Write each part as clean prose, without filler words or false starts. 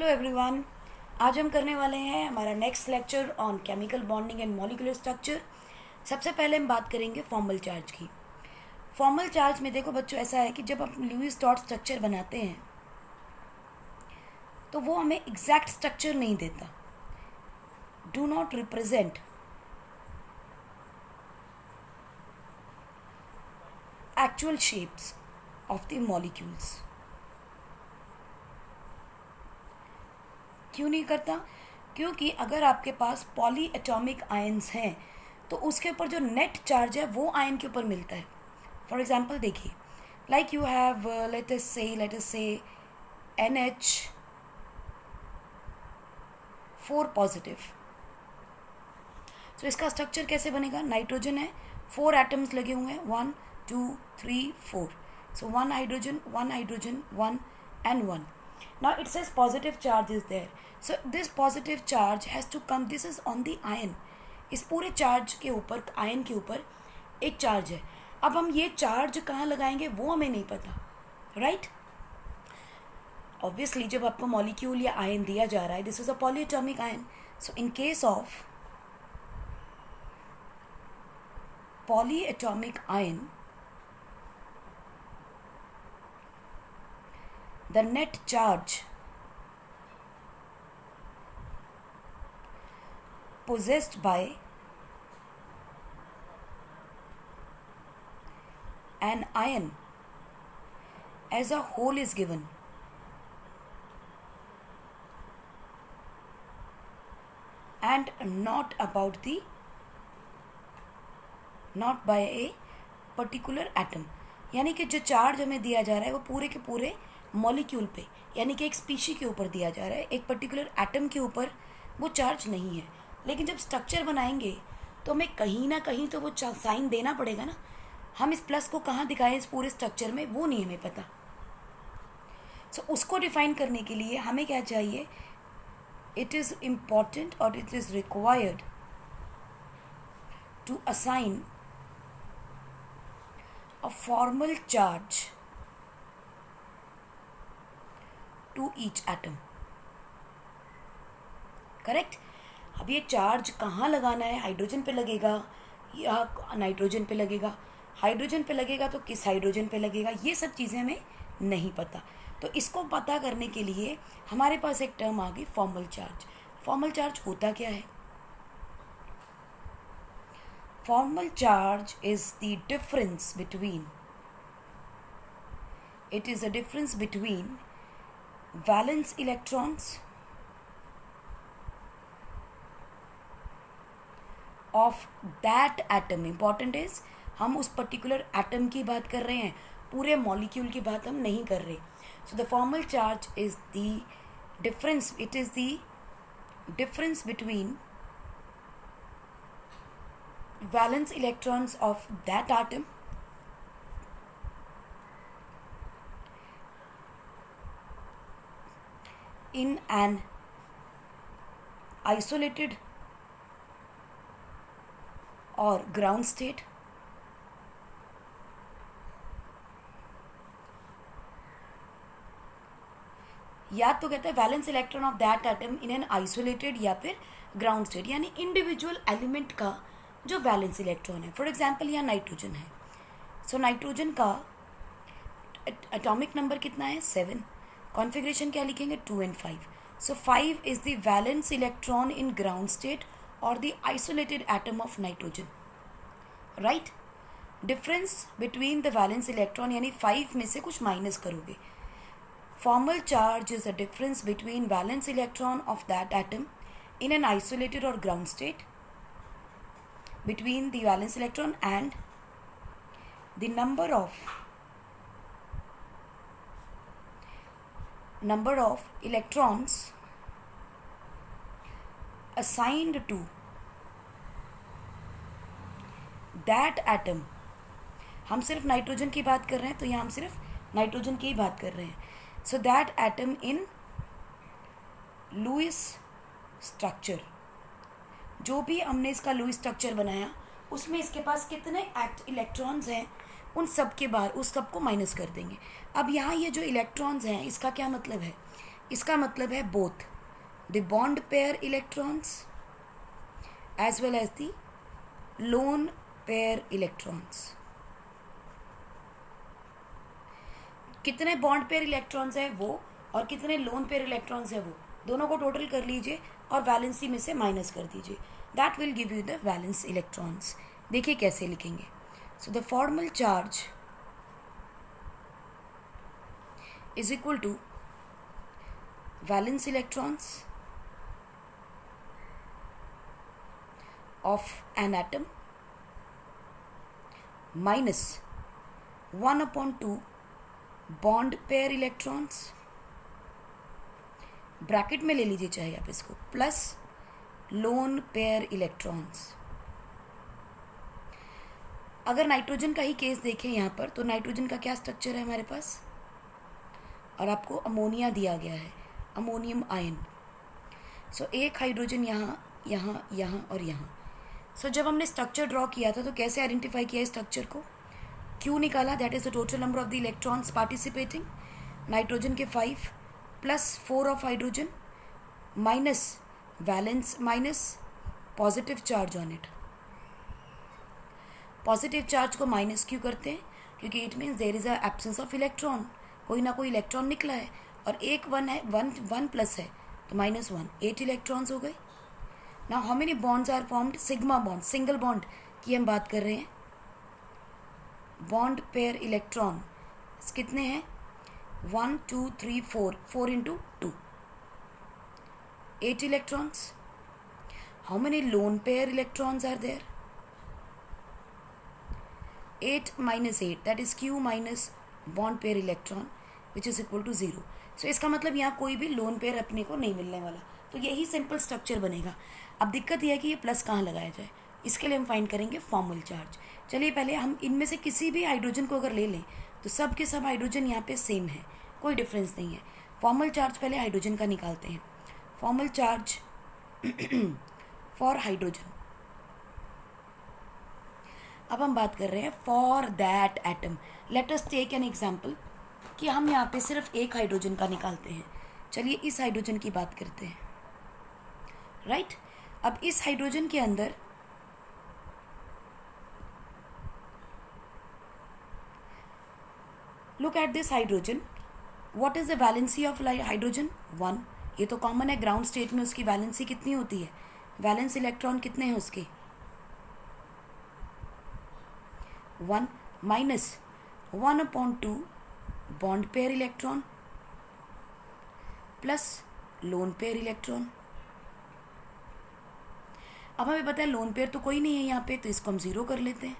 Hello everyone. आज हम करने वाले हैं हमारा next lecture on chemical bonding and molecular structure. सबसे पहले हम बात करेंगे फॉर्मल चार्ज की। फॉर्मल चार्ज में देखो बच्चों, ऐसा है कि जब हम लुईस डॉट स्ट्रक्चर बनाते हैं तो वो हमें एग्जैक्ट स्ट्रक्चर नहीं देता। Do not represent actual shapes of the molecules. क्यों नहीं करता? क्योंकि अगर आपके पास पॉली एटॉमिक आयन्स हैं तो उसके ऊपर जो नेट चार्ज है वो आयन के ऊपर मिलता है। फॉर एग्जांपल देखिए, like you have let us से NH4 पॉजिटिव। तो इसका स्ट्रक्चर कैसे बनेगा? नाइट्रोजन है, 4 एटम्स लगे हुए हैं, 1 2 3 4। सो 1 hydrogen 1 and 1. Now it says positive charge is there. So this positive charge has to come. This is on the ion. इस पूरे चार्ज के ऊपर, आयन के ऊपर एक चार्ज है। अब हम ये चार्ज कहाँ लगाएंगे वो हमें नहीं पता, राइट? ऑब्वियसली जब आपको मॉलिक्यूल या आयन दिया जा रहा है, this is a polyatomic ion. So in case of polyatomic ion, the net charge possessed by an ion as a whole is given, and not by a particular atom। यानी कि जो charge हमें दिया जा रहा है वो पूरे के पूरे मॉलिक्यूल पे, यानी कि एक स्पीशी के ऊपर दिया जा रहा है, एक पर्टिकुलर एटम के ऊपर वो चार्ज नहीं है। लेकिन जब स्ट्रक्चर बनाएंगे तो हमें कहीं ना कहीं तो वो साइन देना पड़ेगा ना। हम इस प्लस को कहाँ दिखाएं इस पूरे स्ट्रक्चर में, वो नहीं हमें पता। सो उसको डिफाइन करने के लिए हमें क्या चाहिए? इट इज़ इम्पॉर्टेंट और it is required to assign a formal charge to each atom. Correct? अब ये चार्ज कहाँ लगाना है? हाइड्रोजन पे लगेगा या नाइट्रोजन पे लगेगा? हाइड्रोजन पे लगेगा तो किस हाइड्रोजन पे लगेगा? ये सब चीज़ें हमें नहीं पता। तो इसको पता करने के लिए हमारे पास एक टर्म आ गई, फॉर्मल चार्ज। फॉर्मल चार्ज होता क्या है? Formal charge is the difference between, it is a difference between valence electrons of that atom। important is हम उस particular atom की बात कर रहे हैं, पूरे molecule की बात हम नहीं कर रहे। so the formal charge is the difference, it is the difference between valence electrons of that atom in an isolated or ground state या तो कहते हैं valence electron of that atom in an isolated या फिर ground state, यानी individual element का जो valence electron है। फॉर एग्जांपल यहाँ नाइट्रोजन है। सो नाइट्रोजन का एटॉमिक नंबर कितना है? 7। कॉन्फ़िगरेशन क्या लिखेंगे? 2 and 5। So 5 is the valence electron in ground state और the isolated atom of nitrogen, right? Difference between the valence electron, यानी 5 में से कुछ माइनस करोगे। Formal charge is a difference between valence electron of that atom in an isolated और ground state, between the valence electron and the number of electrons assigned to that atom। हम सिर्फ nitrogen की बात कर रहे हैं तो यहाँ हम सिर्फ नाइट्रोजन की ही बात कर रहे हैं। So that atom in Lewis structure, जो भी हमने इसका लुईस स्ट्रक्चर बनाया उसमें इसके पास कितने इलेक्ट्रॉन्स हैं उस सब को माइनस कर देंगे। अब यहाँ ये जो इलेक्ट्रॉन्स हैं इसका क्या मतलब है? इसका मतलब है both the bond pair electrons as well as the lone pair electrons. कितने बॉन्ड पेयर इलेक्ट्रॉन्स है वो और कितने लोन पेयर इलेक्ट्रॉन्स है वो, दोनों को टोटल कर लीजिए और वैलेंसी में से माइनस कर दीजिए। That will give you the valence electrons. देखिए कैसे लिखेंगे। So the formal charge is equal to valence electrons of an atom minus 1/2 bond pair electrons, bracket में ले लीजिए चाहे आप इसको, प्लस लोन पेयर इलेक्ट्रॉन्स। अगर नाइट्रोजन का ही केस देखें यहाँ पर, तो नाइट्रोजन का क्या स्ट्रक्चर है हमारे पास, और आपको अमोनिया दिया गया है, अमोनियम आयन। सो एक हाइड्रोजन यहाँ, यहाँ, यहाँ और यहाँ। सो जब हमने स्ट्रक्चर ड्रॉ किया था तो कैसे आइडेंटिफाई किया स्ट्रक्चर को, क्यू निकाला, that is the total number of the electrons participating. Nitrogen के 5 plus 4 of hydrogen minus valence minus positive charge on it. Positive charge को माइनस क्यों करते हैं, क्योंकि it means there is a absence of electron, कोई ना कोई electron निकला है, और एक 1 है, 1 प्लस है तो -1, 8 इलेक्ट्रॉन्स हो गए। Now how many bonds are formed, sigma bond, single bond की हम बात कर रहे हैं। बॉन्ड पेयर इलेक्ट्रॉन कितने हैं, 1 2 3 4, 4 into 2, 8 electrons. How many lone pair electrons are there? 8 minus 8, that is Q minus bond pair electron, which is equal to 0. So इसका मतलब यहाँ कोई भी लोन पेयर अपने को नहीं मिलने वाला, तो यही सिंपल स्ट्रक्चर बनेगा। अब दिक्कत यह है कि ये प्लस कहाँ लगाया जाए, इसके लिए हम फाइंड करेंगे फॉर्मल चार्ज। चलिए पहले हम इनमें से किसी भी हाइड्रोजन को अगर ले लें तो सब के सब हाइड्रोजन यहाँ पे सेम है, कोई डिफरेंस नहीं है। फॉर्मल चार्ज पहले हाइड्रोजन का निकालते हैं। फॉर्मल चार्ज फॉर हाइड्रोजन, अब हम बात कर रहे हैं for that atom. Let us take an example कि हम यहाँ पे सिर्फ एक हाइड्रोजन का निकालते हैं। चलिए इस हाइड्रोजन की बात करते हैं, राइट। अब इस हाइड्रोजन के अंदर look at this hydrogen, what is the valency of hydrogen, 1। ये तो कॉमन है, ग्राउंड स्टेट में उसकी वैलेंसी कितनी होती है, वैलेंस इलेक्ट्रॉन कितने हैं उसके, 1 minus 1/2 bond pair electron plus lone pair electron. अब हमें पता है लोन पेयर तो कोई नहीं है यहाँ पे, तो इसको हम 0 कर लेते हैं।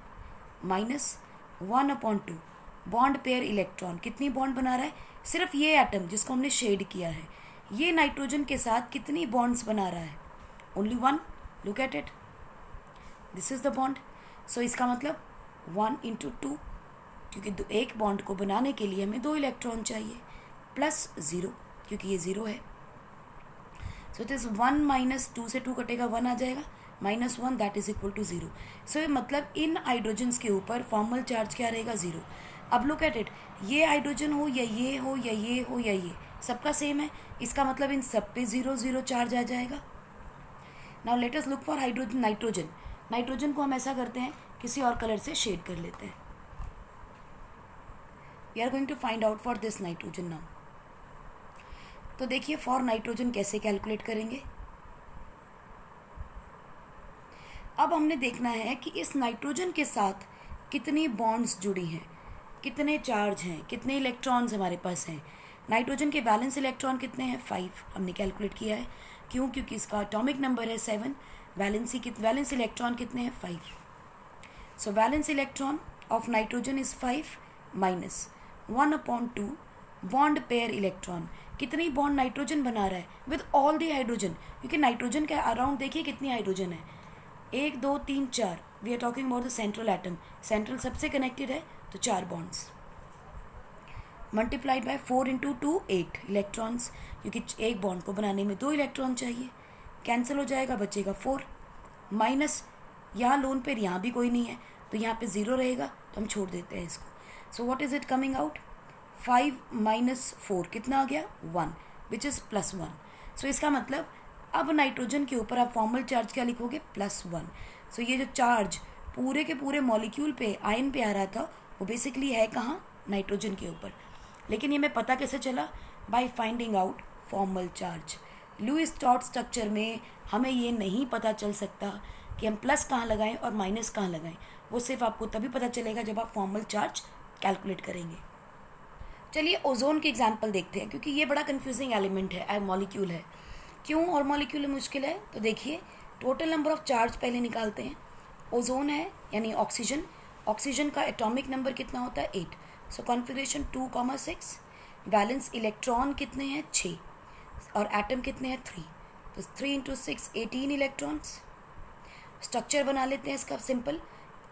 माइनस 1/2 बॉन्ड पेयर इलेक्ट्रॉन, कितनी बॉन्ड बना रहा है, सिर्फ ये एटम जिसको हमने शेड किया है, ये नाइट्रोजन के साथ कितनी बॉन्ड्स बना रहा है, only 1। Look at it, this is the bond. So इसका मतलब 1 into 2, क्योंकि एक बॉन्ड को बनाने के लिए हमें 2 इलेक्ट्रॉन चाहिए, प्लस 0 क्योंकि ये 0 है। सो इट इज 1 माइनस 2 से 2 कटेगा, 1 आ जाएगा, -1, दैट इज इक्वल टू 0। सो मतलब इन हाइड्रोजन्स के ऊपर फॉर्मल चार्ज क्या रहेगा, 0। अब लुक एट इट, ये हाइड्रोजन हो या ये हो या ये हो या ये, सबका सेम है, इसका मतलब इन सब पे 0 0 चार्ज आ जाएगा। Now let us look for hydrogen, nitrogen. Nitrogen को हम ऐसा करते हैं, किसी और कलर से शेड कर लेते हैं। We are going to find out for this nitrogen now. तो देखिए फॉर नाइट्रोजन कैसे कैलकुलेट करेंगे। अब हमने देखना है कि इस नाइट्रोजन के साथ कितनी बॉन्ड्स जुड़ी हैं, कितने चार्ज हैं, कितने इलेक्ट्रॉन्स हमारे पास हैं। नाइट्रोजन के वैलेंस इलेक्ट्रॉन कितने हैं, 5 हमने कैलकुलेट किया है। क्यों, क्योंकि इसका एटॉमिक नंबर है 7, वैलेंस इलेक्ट्रॉन कितने हैं, 5। So valence electron of nitrogen is 5 minus 1/2 bond pair electron. कितनी बॉन्ड नाइट्रोजन बना रहा है विद ऑल दी हाइड्रोजन, क्योंकि नाइट्रोजन के अराउंड देखिए कितनी हाइड्रोजन है, 1 2 3 4। We are talking about the central atom, central सबसे कनेक्टेड है, तो 4 bonds multiplied by 4 into 2, 8 electrons, क्योंकि एक बॉन्ड को बनाने में 2 इलेक्ट्रॉन चाहिए। कैंसिल हो जाएगा, बचेगा 4 माइनस, यहाँ लोन पेयर यहाँ भी कोई नहीं है, तो यहाँ पे 0 रहेगा, तो हम छोड़ देते हैं इसको। सो what is it coming out, 5 - 4 कितना आ गया, 1, विच इज़ +1. सो इसका मतलब अब नाइट्रोजन के ऊपर आप फॉर्मल चार्ज क्या लिखोगे? +1. सो ये जो चार्ज पूरे के पूरे मॉलिक्यूल पे आयन पे आ रहा था वो बेसिकली है कहाँ? नाइट्रोजन के ऊपर. लेकिन ये मैं पता कैसे चला? By finding out formal charge. Lewis start structure में हमें ये नहीं पता चल सकता कि हम प्लस कहाँ लगाएं और माइनस कहाँ लगाएं. वो सिर्फ आपको तभी पता चलेगा जब आप फॉर्मल चार्ज कैलकुलेट करेंगे. चलिए ओजोन की एग्जांपल देखते हैं, क्योंकि ये बड़ा कंफ्यूजिंग एलिमेंट है, मॉलिक्यूल है. क्यों और मॉलिक्यूल मुश्किल है? तो देखिए, टोटल नंबर ऑफ चार्ज पहले निकालते हैं. ओजोन है यानी ऑक्सीजन. ऑक्सीजन का एटॉमिक नंबर कितना होता है? 8. सो कॉन्फिगरेशन 2,6. वैलेंस इलेक्ट्रॉन कितने हैं? 6. और एटम कितने हैं? 3. तो 3 × 6 18 इलेक्ट्रॉन्स. स्ट्रक्चर बना लेते हैं इसका सिंपल.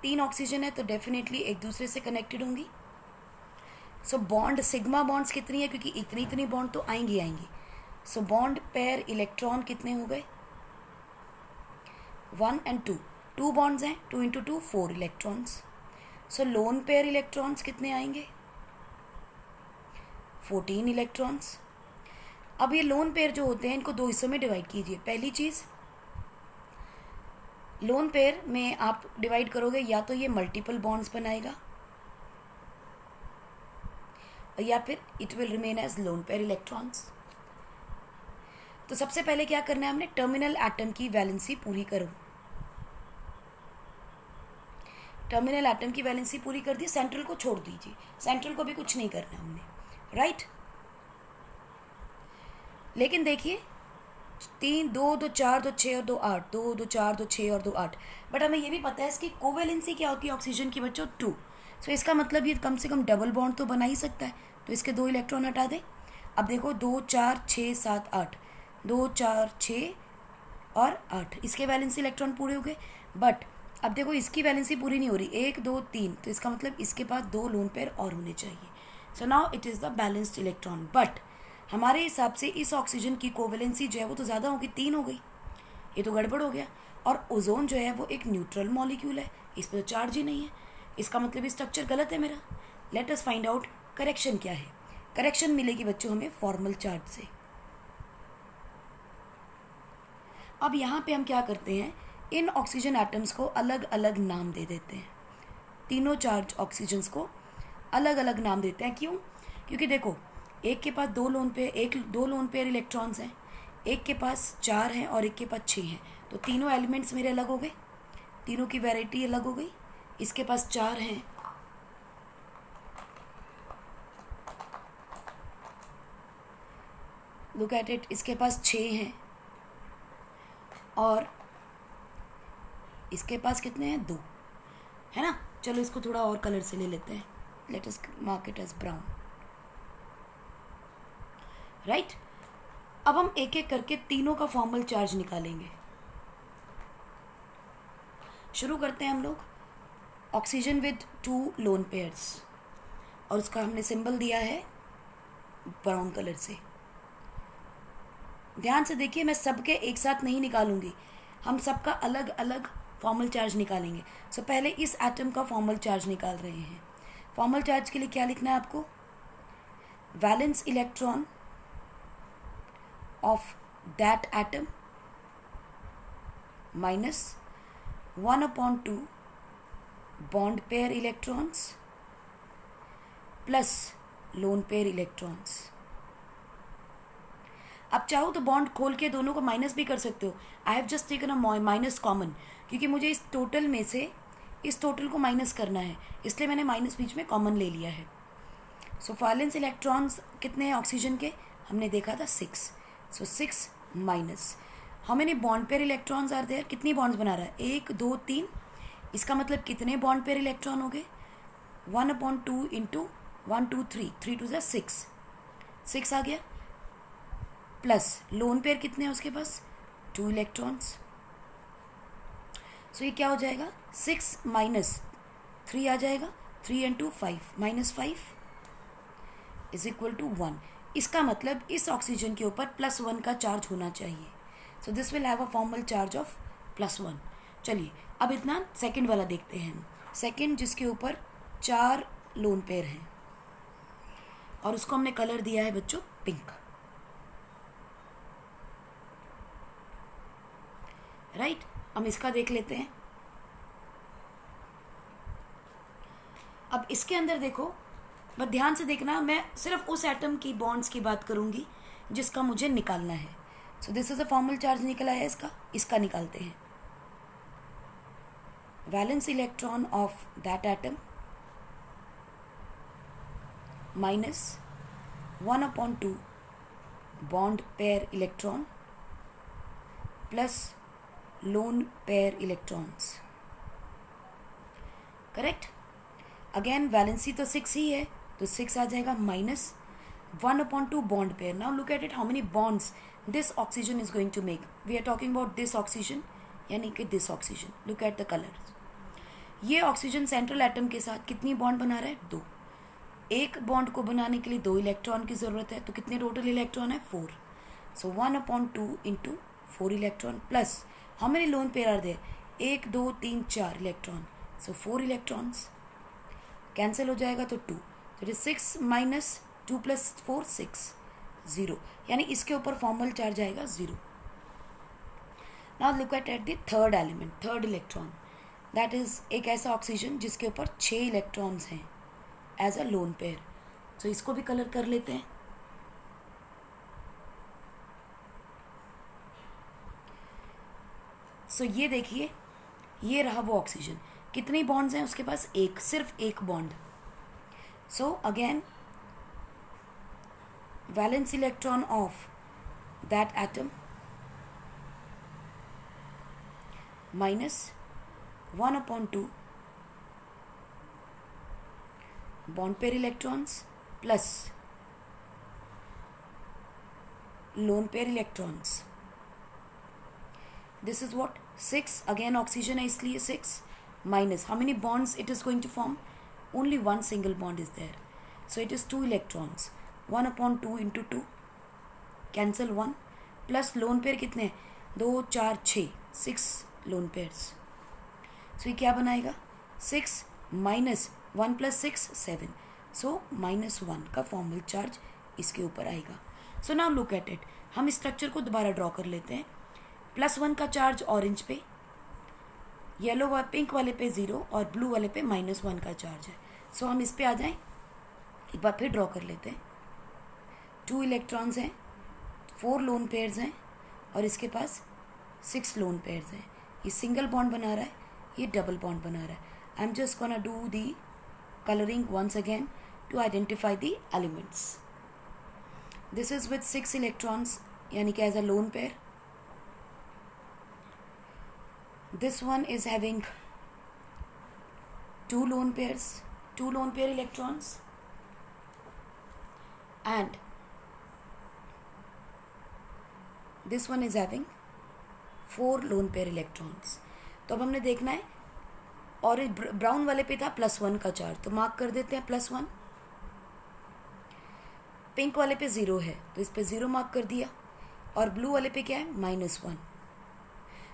3 ऑक्सीजन है तो डेफिनेटली एक दूसरे से कनेक्टेड होंगी. सो बॉन्ड सिग्मा बॉन्ड्स कितनी है? क्योंकि इतनी बॉन्ड तो आएंगी. सो बॉन्ड पेयर इलेक्ट्रॉन कितने हो गए? 1 and 2. 2 बॉन्ड्स हैं. 2 × 2 4 इलेक्ट्रॉन्स. सो लोन पेयर इलेक्ट्रॉन्स कितने आएंगे? 14 इलेक्ट्रॉन्स. अब ये लोन पेयर जो होते हैं इनको 2 हिस्सों में डिवाइड कीजिए. पहली चीज़, लोन पेयर में आप डिवाइड करोगे या तो ये मल्टीपल बॉन्ड्स बनाएगा या फिर it will remain as lone pair electrons. तो सबसे पहले क्या करना है हमने? टर्मिनल एटम की वैलेंसी पूरी करो. टर्मिनल एटम की वैलेंसी पूरी कर दी. सेंट्रल को छोड़ दीजिए. सेंट्रल को भी कुछ नहीं करना हमने, राइट. लेकिन देखिए 3 2 2 4 2 6 और 2 8, 2 2 4 2 6 और 2 8. बट हमें ये भी पता है इसकी कोवैलेंसी क्या होती है ऑक्सीजन की बच्चों? 2. सो इसका मतलब ये कम से कम डबल बॉन्ड तो बना ही सकता है. तो इसके 2 इलेक्ट्रॉन हटा दें. अब देखो 2 4 6 7 8, 2 4 6 और 8, इसके वैलेंसी इलेक्ट्रॉन पूरे हो गए. बट अब देखो इसकी वैलेंसी पूरी नहीं हो रही. 1 2 3, तो इसका मतलब इसके पास 2 लोन पेयर और होने चाहिए. So now it is the balanced electron. But हमारे हिसाब से इस ऑक्सीजन की कोवैलेंसी जो है वो तो ज़्यादा होगी, 3 हो गई. ये तो गड़बड़ हो गया. और ओजोन जो है वो एक न्यूट्रल मॉलिक्यूल है, इस पर तो चार्ज ही नहीं है. इसका मतलब स्ट्रक्चर गलत है मेरा. Let us find out correction क्या है. करेक्शन मिलेगी बच्चों हमें फॉर्मल चार्ज से. अब यहाँ पे हम क्या करते हैं, इन ऑक्सीजन एटम्स को अलग अलग नाम दे देते हैं. तीनों चार्ज ऑक्सीजन्स को अलग अलग नाम देते हैं. क्यों? क्योंकि देखो एक के पास 2 लोन पेयर इलेक्ट्रॉन्स हैं, एक के पास 4 हैं और एक के पास 6 हैं. तो तीनों एलिमेंट्स मेरे अलग हो गए, तीनों की वैरायटी अलग हो गई. इसके पास 4 हैं, लुक एट इट. इसके पास 6 हैं और इसके पास कितने हैं? 2 है ना. चलो इसको थोड़ा और कलर से ले लेते हैं. Let us mark it as brown, right. अब हम एक एक करके तीनों का फॉर्मल चार्ज निकालेंगे. शुरू करते हैं हम लोग. ऑक्सीजन विद 2 लोन पेयर्स, और उसका हमने सिंबल दिया है ब्राउन कलर से. ध्यान से देखिए, मैं सबके एक साथ नहीं निकालूंगी, हम सबका अलग अलग फॉर्मल चार्ज निकालेंगे. सो पहले इस एटम का फॉर्मल चार्ज निकाल रहे हैं. फॉर्मल चार्ज के लिए क्या लिखना है आपको? Valence electron of that atom minus 1/2 bond pair electrons plus lone pair electrons. अब चाहो तो बॉन्ड खोल के दोनों को माइनस भी कर सकते हो. I have just taken a minus common, क्योंकि मुझे इस टोटल में से इस टोटल को माइनस करना है, इसलिए मैंने माइनस बीच में कॉमन ले लिया है. सो वैलेंस इलेक्ट्रॉन्स कितने हैं ऑक्सीजन के? हमने देखा था 6. So 6 minus how many bond pair electrons are there? कितनी बॉन्ड्स बना रहा है? 1 2 3. इसका मतलब कितने बॉन्ड पेयर इलेक्ट्रॉन हो गए? 1/2 इंटू 1 2 3, 3 2 6, 6 आ गया. प्लस लोन पेयर कितने हैं उसके पास? 2 इलेक्ट्रॉन्स. सो ये क्या हो जाएगा? 6 माइनस 3 आ जाएगा. 3 and 2 5, -5 इज इक्वल टू 1. इसका मतलब इस ऑक्सीजन के ऊपर +1 का चार्ज होना चाहिए. So this will have a formal charge of +1. चलिए अब इतना सेकंड वाला देखते हैं. सेकंड जिसके ऊपर 4 लोन पेयर हैं और उसको हमने कलर दिया है बच्चों पिंक. राइट। हम इसका देख लेते हैं। अब इसके अंदर देखो, बस ध्यान से देखना, मैं सिर्फ उस एटम की बॉन्ड्स की बात करूंगी जिसका मुझे निकालना है। So this is a formal charge निकला है इसका निकालते हैं। Valence electron of that atom minus 1/2 bond pair electron plus lone pair electrons. Correct. Again valency तो 6 ही है, तो 6 आ जाएगा minus 1/2 bond pair. Now look at it, how many bonds this oxygen is going to make. We are talking about this oxygen, यानी कि this oxygen. Look at the colors. ये oxygen central atom के साथ कितनी bond बना रहा है? 2. एक बॉन्ड को बनाने के लिए 2 इलेक्ट्रॉन की ज़रूरत है, तो कितने टोटल इलेक्ट्रॉन है? 4. So 1/2 into 4 electron plus how many lone pair are there? 1 2 3 4 electron. So 4 electrons cancel हो जाएगा तो 2. तो इट इज 6 माइनस 2 प्लस 4 6 0, यानी इसके ऊपर फॉर्मल चार्ज आएगा 0. Now look at the third element, third electron. That is एक ऐसा ऑक्सीजन जिसके ऊपर 6 इलेक्ट्रॉन्स हैं एज अ लोन पेयर. तो इसको भी कलर कर लेते हैं. सो ये देखिए, ये रहा वो ऑक्सीजन. कितनी बॉन्ड्स हैं उसके पास? एक, सिर्फ एक bond. So again valence electron of that atom minus 1/2 bond pair electrons plus lone pair electrons. This is what? 6. Again oxygen है इसलिए 6 minus how many bonds it is going to form? Only one single bond is there. So it is 2 electrons. 1/2 into 2 cancel 1 plus lone pair कितने? 2 4 6 6 lone pairs. So ये क्या बनाएगा? 6 minus 1 plus 6 7. So -1 का formal charge इसके ऊपर आएगा. So now look at it. हम इस स्ट्रक्चर को दोबारा ड्रॉ कर लेते हैं. +1 का चार्ज ऑरेंज पे, येलो व पिंक वाले पे 0 और ब्लू वाले पे -1 का चार्ज है. सो हम इस पे आ जाएं, एक बार फिर ड्रॉ कर लेते हैं. 2 इलेक्ट्रॉन्स हैं, 4 लोन पेयर्स हैं और इसके पास 6 लोन पेयर्स हैं. ये सिंगल बॉन्ड बना रहा है, ये डबल बॉन्ड बना रहा है. I am just gonna do the coloring once again to identify the elements. This is with 6 electrons, yani ki as a lone pair. This one is having 2 lone pairs, 2 lone pair electrons, and this one is having 4 lone pair electrons. तो अब हमने देखना है, और brown वाले पे था +1 का चार्ज, तो मार्क कर देते हैं +1. पिंक वाले पे 0 है, तो इस पे 0 मार्क कर दिया. और ब्लू वाले पे क्या है? -1.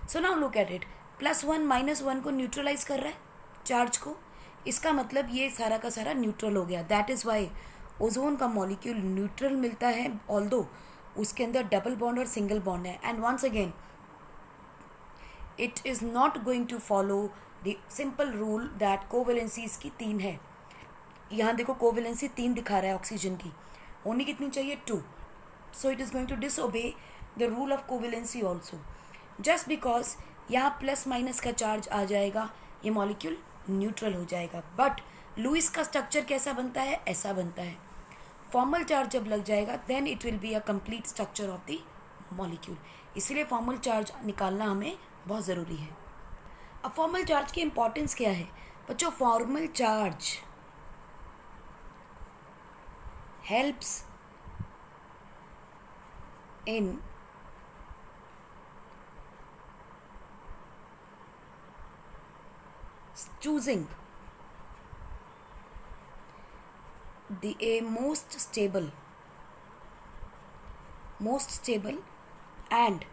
So now look at it. +1 -1 को न्यूट्रलाइज कर रहा है चार्ज को. इसका मतलब ये सारा का सारा न्यूट्रल हो गया. दैट इज वाई ओजोन का मॉलिक्यूल न्यूट्रल मिलता है, ऑल्दो उसके अंदर डबल बॉन्ड और सिंगल बॉन्ड है. And once again it is not going to follow the simple rule that covalencies की 3 है. यहाँ देखो कोवेलेंसी 3 दिखा रहा है ऑक्सीजन की, होनी कितनी चाहिए? 2. So it is going to disobey the rule of covalency also. Just because यहाँ प्लस माइनस का चार्ज आ जाएगा, ये मॉलिक्यूल न्यूट्रल हो जाएगा. बट लुईस का स्ट्रक्चर कैसा बनता है? ऐसा बनता है. फॉर्मल चार्ज जब लग जाएगा then it will be a complete structure of the molecule. इसलिए फॉर्मल चार्ज निकालना हमें बहुत ज़रूरी है. अब फॉर्मल चार्ज की इंपॉर्टेंस क्या है बच्चों? Formal charge helps in choosing a most stable and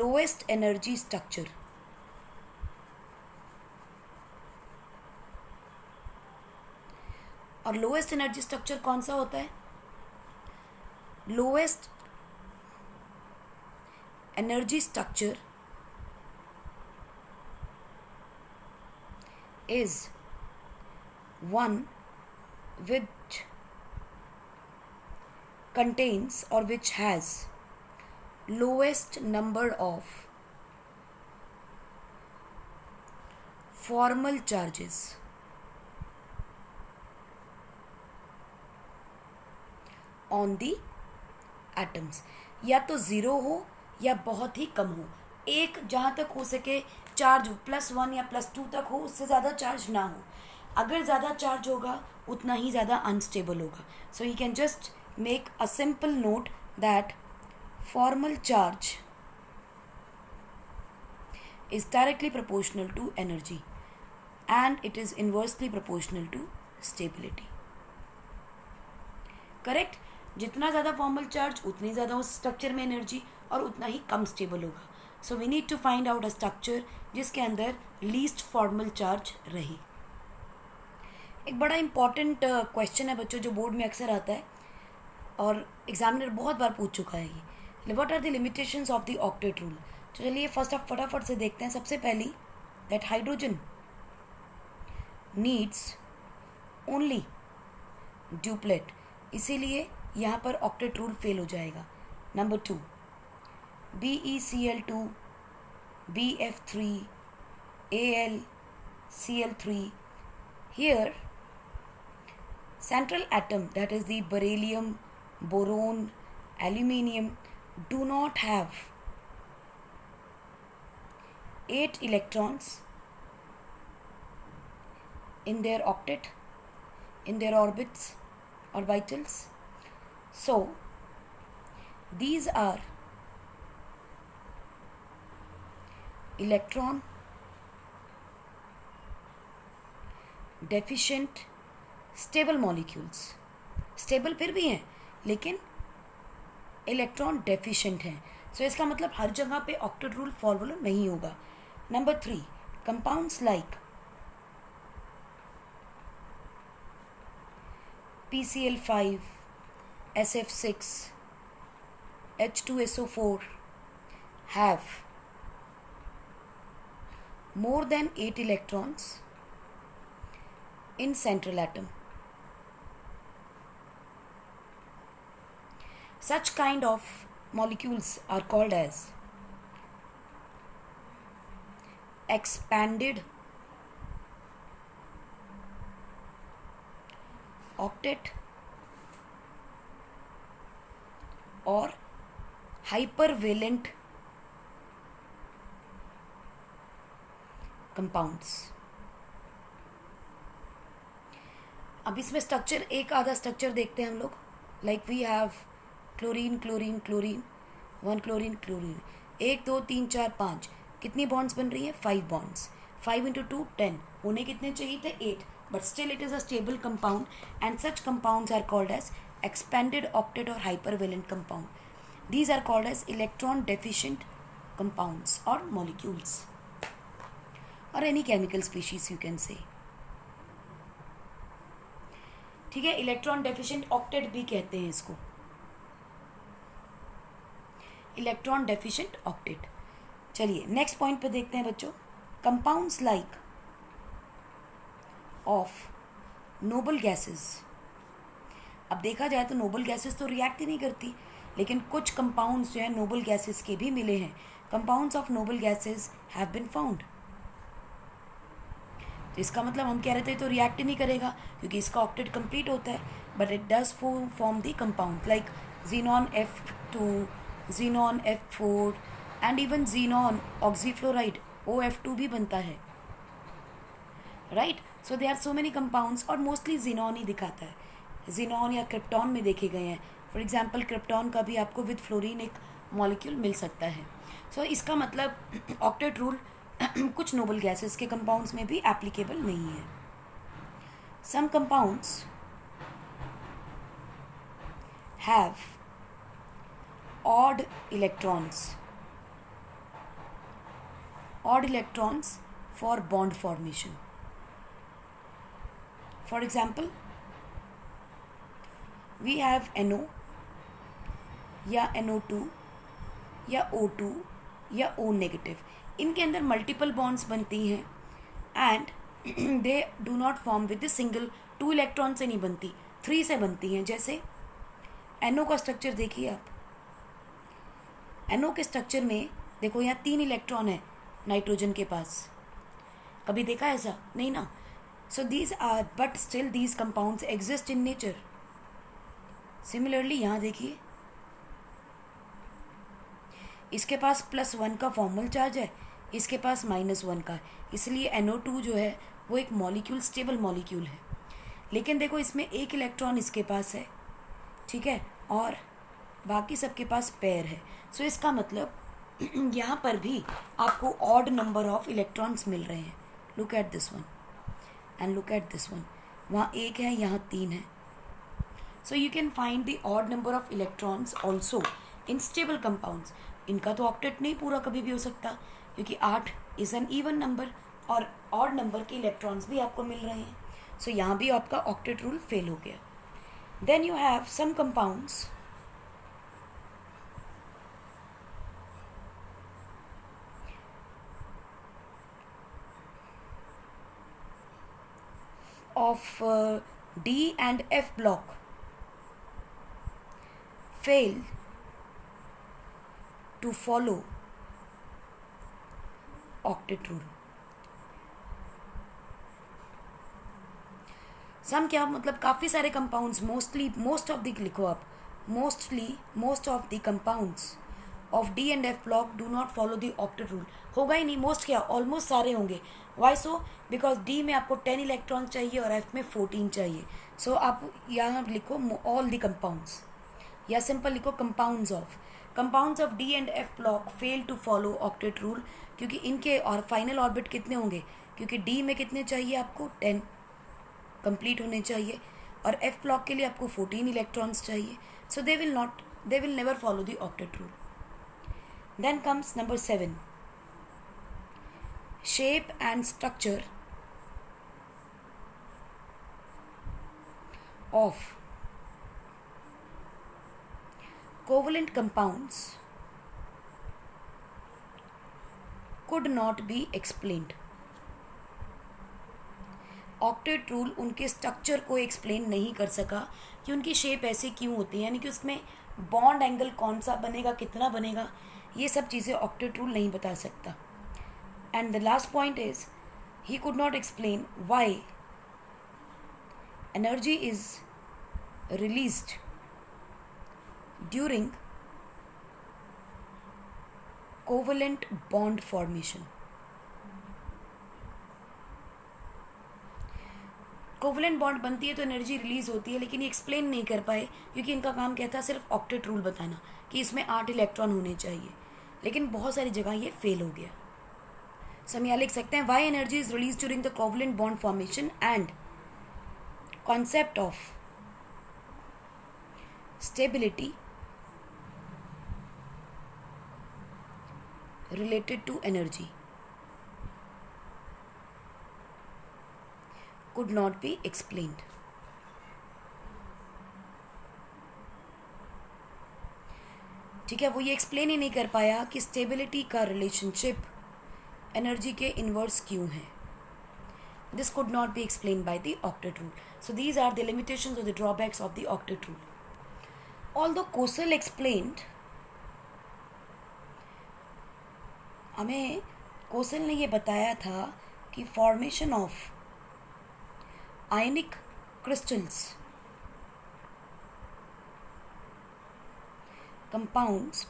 lowest energy structure. और लोएस्ट एनर्जी स्ट्रक्चर कौन सा होता है? Lowest energy structure is one which contains or which has lowest number of formal charges on the atoms. या तो zero हो या बहुत ही कम हो, एक जहाँ तक हो सके चार्ज +1 या +2 तक हो, उससे ज़्यादा चार्ज ना हो. अगर ज़्यादा चार्ज होगा उतना ही ज़्यादा अनस्टेबल होगा. So you can just make a simple note that formal charge is directly proportional to energy and it is inversely proportional to stability. Correct. जितना ज़्यादा फॉर्मल चार्ज उतनी ज़्यादा उस स्ट्रक्चर में एनर्जी और उतना ही कम स्टेबल होगा. So we need to find out a structure जिसके अंदर लीस्ट फॉर्मल चार्ज रहे. एक बड़ा इंपॉर्टेंट क्वेश्चन है बच्चों, जो बोर्ड में अक्सर आता है और एग्जामिनर बहुत बार पूछ चुका है ये. What are the limitations of the octet rule. तो चलिए फटाफट से देखते हैं. सबसे पहली that hydrogen needs only duplet, इसीलिए यहाँ पर ऑक्टेट रूल फेल हो जाएगा. Number 2 BeCl2 BF3 AlCl3. Here central atom, that is the beryllium, boron, aluminium, do not have 8 electrons in their octet, in their orbitals. So these are electron deficient stable molecules. Stable फिर भी हैं लेकिन electron deficient हैं. सो इसका मतलब हर जगह पे octet rule follow नहीं होगा. Number 3 compounds like PCl5 SF6 H2SO4 have more than 8 electrons in central atom. Such kind of molecules are called as expanded octet or hypervalent compounds. अब इसमें स्ट्रक्चर एक आधा स्ट्रक्चर देखते हैं हम लोग. Like we have chlorine chlorine chlorine, 1 chlorine chlorine, 1 2 3 4 5. कितनी bonds बन रही है? 5 बॉन्ड्स. 5 into 2 10. होने कितने चाहिए थे? 8. But still it is a stable compound and such compounds are called as expanded octet or hypervalent compound. These are called as electron deficient compounds or molecules or any chemical species you can say. ठीक है, electron deficient octet भी कहते हैं इसको, electron deficient octet. चलिए next point पे देखते हैं बच्चों. Compounds like of noble gases. अब देखा जाए तो नोबल गैसेस तो रिएक्ट ही नहीं करती, लेकिन कुछ कंपाउंड्स जो है नोबल गैसेस के भी मिले हैं. Compounds of noble gases have been found. तो इसका मतलब हम कह रहे थे तो रिएक्ट ही नहीं करेगा क्योंकि इसका ऑक्टेट कंप्लीट होता है, but it does form the compound like xenon F2, xenon F4 and even xenon oxyfluoride OF2 भी बनता है. Right. So they are so many compounds और मोस्टली xenon ही दिखाता है. xenon या क्रिप्टॉन में देखे गए हैं. फॉर एग्जाम्पल क्रिप्टॉन का भी आपको विद फ्लोरीन एक मॉलिक्यूल मिल सकता है. सो इसका मतलब ऑक्टेट रूल कुछ नोबल गैसेस के कंपाउंड्स में भी एप्लीकेबल नहीं है. Some compounds have odd electrons for bond formation. For example we have NO या NO2 या O2 या O नेगेटिव. इनके अंदर मल्टीपल बॉन्ड्स बनती हैं and they do not form with single 2 electron से नहीं बनती, 3 से बनती हैं। जैसे NO का स्ट्रक्चर देखिए आप, NO के स्ट्रक्चर में देखो यहाँ 3 इलेक्ट्रॉन है नाइट्रोजन के पास, कभी देखा ऐसा नहीं ना। So these are but still these compounds exist in nature. Similarly यहाँ देखिए, इसके पास +1 का फॉर्मल चार्ज है, इसके पास -1 का है, इसलिए NO2 जो है वो एक मॉलिक्यूल, स्टेबल मॉलिक्यूल है। लेकिन देखो इसमें 1 इलेक्ट्रॉन इसके पास है, ठीक है, और बाकी सबके पास पेयर है। सो इसका मतलब यहाँ पर भी आपको ऑड नंबर ऑफ इलेक्ट्रॉन्स मिल रहे हैं। Look at this one and look at this one, वहाँ 1 है, यहाँ 3 है। So you can find the odd number of electrons also in stable compounds. इनका तो ऑक्टेट नहीं पूरा कभी भी हो सकता, क्योंकि 8 इज़ एन इवन नंबर और ऑड नंबर के इलेक्ट्रॉन्स भी आपको मिल रहे हैं। सो यहाँ भी आपका ऑक्टेट रूल फेल हो गया। Then you have some compounds of D and F block fail to follow octet rule। सम क्या मतलब, काफ़ी सारे कंपाउंड्स, मोस्ट ऑफ द लिखो आप, most of the compounds of D and F block do not follow the octet rule. होगा ही नहीं, most क्या, almost सारे होंगे। Y so? बिकॉज D में आपको 10 इलेक्ट्रॉन चाहिए और F में 14 चाहिए। सो आप यहाँ लिखो ऑल द कंपाउंड्स, या सिंपल लिखो compounds of D and F block fail to follow octet rule, क्योंकि इनके और फाइनल ऑर्बिट कितने होंगे, क्योंकि D में कितने चाहिए आपको, 10 कंप्लीट होने चाहिए, और F ब्लॉक के लिए आपको 14 इलेक्ट्रॉन्स चाहिए। So they will never follow the octet rule. Then comes number 7, shape and structure of covalent compounds could not be explained। Octet rule उनके स्ट्रक्चर को एक्सप्लेन नहीं कर सका कि उनकी शेप ऐसे क्यों होती है, यानी कि उसमें बॉन्ड एंगल कौन सा बनेगा, कितना बनेगा, ये सब चीज़ें ऑक्टेट रूल नहीं बता सकता। And the last point is he could not explain why energy is released during covalent bond formation. Covalent bond बनती है तो एनर्जी रिलीज होती है, लेकिन ये एक्सप्लेन नहीं कर पाए क्योंकि इनका काम क्या था, सिर्फ ऑक्टेट रूल बताना कि इसमें 8 इलेक्ट्रॉन होने चाहिए, लेकिन बहुत सारी जगह ये फेल हो गया। सो हम यहाँ लिख सकते हैं why energy is release during the covalent bond formation and concept of stability related to energy could not be explained। ठीक है, वो ये एक्सप्लेन ही नहीं कर पाया कि स्टेबिलिटी का रिलेशनशिप एनर्जी के इनवर्स क्यों है। This could not be explain by the octet rule. So these are the limitations और the drawbacks of the octet rule. Although Kossel explained, हमें कोसल ने ये बताया था कि formation of ionic crystals compounds,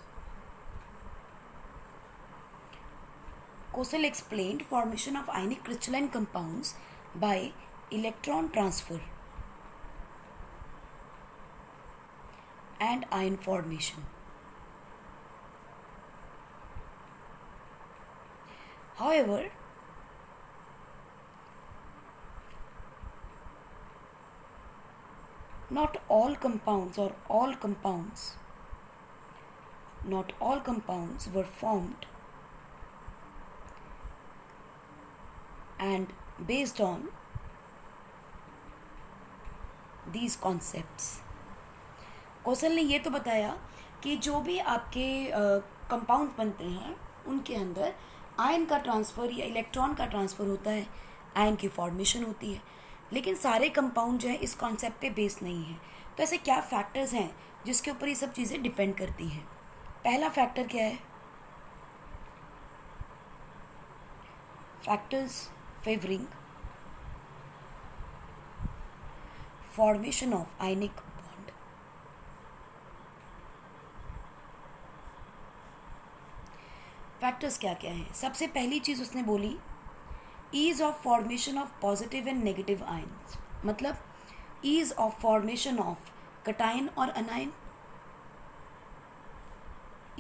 Kossel explained formation of ionic crystalline compounds by electron transfer and ion formation। However, not all compounds were formed and based on these concepts। कौशल ने ये तो बताया कि जो भी आपके कंपाउंड बनते हैं उनके अंदर आयन का ट्रांसफ़र या इलेक्ट्रॉन का ट्रांसफ़र होता है, आयन की फॉर्मेशन होती है। लेकिन सारे कंपाउंड जो है इस कॉन्सेप्ट पे बेस्ड नहीं है। तो ऐसे क्या फैक्टर्स हैं जिसके ऊपर ये सब चीज़ें डिपेंड करती हैं? पहला फैक्टर क्या है? Factors favouring formation of ionic bond. Factors क्या क्या हैं? सबसे पहली चीज़ उसने बोली ease of formation of positive and negative ions, मतलब ease of formation of cation और anion,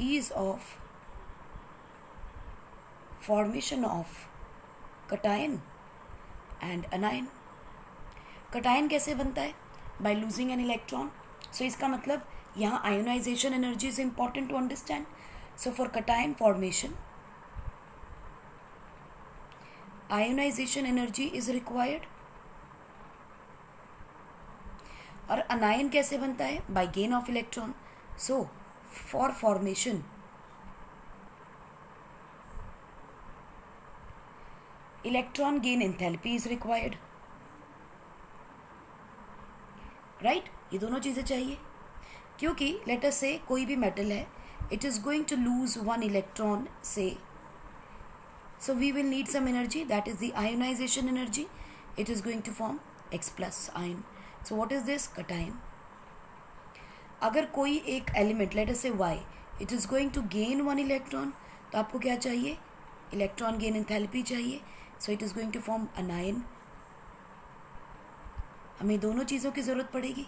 ease of formation of cation and anion. Cation कैसे बनता है? By losing an electron. So इसका मतलब यहाँ ionisation energy is important to understand. So for cation formation ionisation energy is required. और अनायन कैसे बनता है? By gain of electron. So for formation electron gain enthalpy is required, right? ये दोनों चीज़ें चाहिए, क्योंकि लेट अस से कोई भी मेटल है, it is going to lose one electron से, so we will need some energy, that is the ionization energy. It is going to form X plus ion. So what is this? Cation. अगर कोई एक element late us से Y, it is going to gain one electron, तो आपको क्या चाहिए? Electron gain enthalpy चाहिए, so it is going to form anion. हमें दोनों चीज़ों की ज़रूरत पड़ेगी।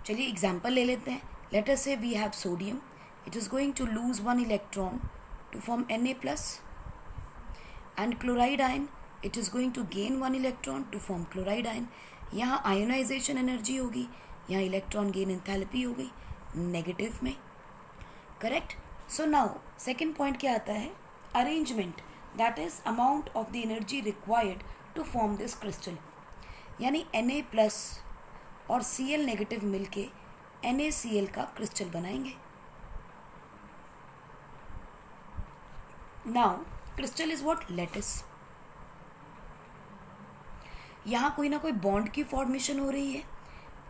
चलिए एग्जाम्पल ले लेते हैं। Let us say we have sodium, it is going to lose one electron to form Na+, and chloride ion, it is going to gain one electron to form chloride ion. यहाँ ionisation energy होगी, यहाँ electron gain enthalpy हो गई negative में, correct? So now second point क्या आता है? Arrangement, that is amount of the energy required to form this crystal. यानी Na+ और Cl नेगेटिव मिलके NaCl का क्रिस्टल बनाएंगे। Now crystal is what? Lattice. यहाँ कोई ना कोई बॉन्ड की फॉर्मेशन हो रही है,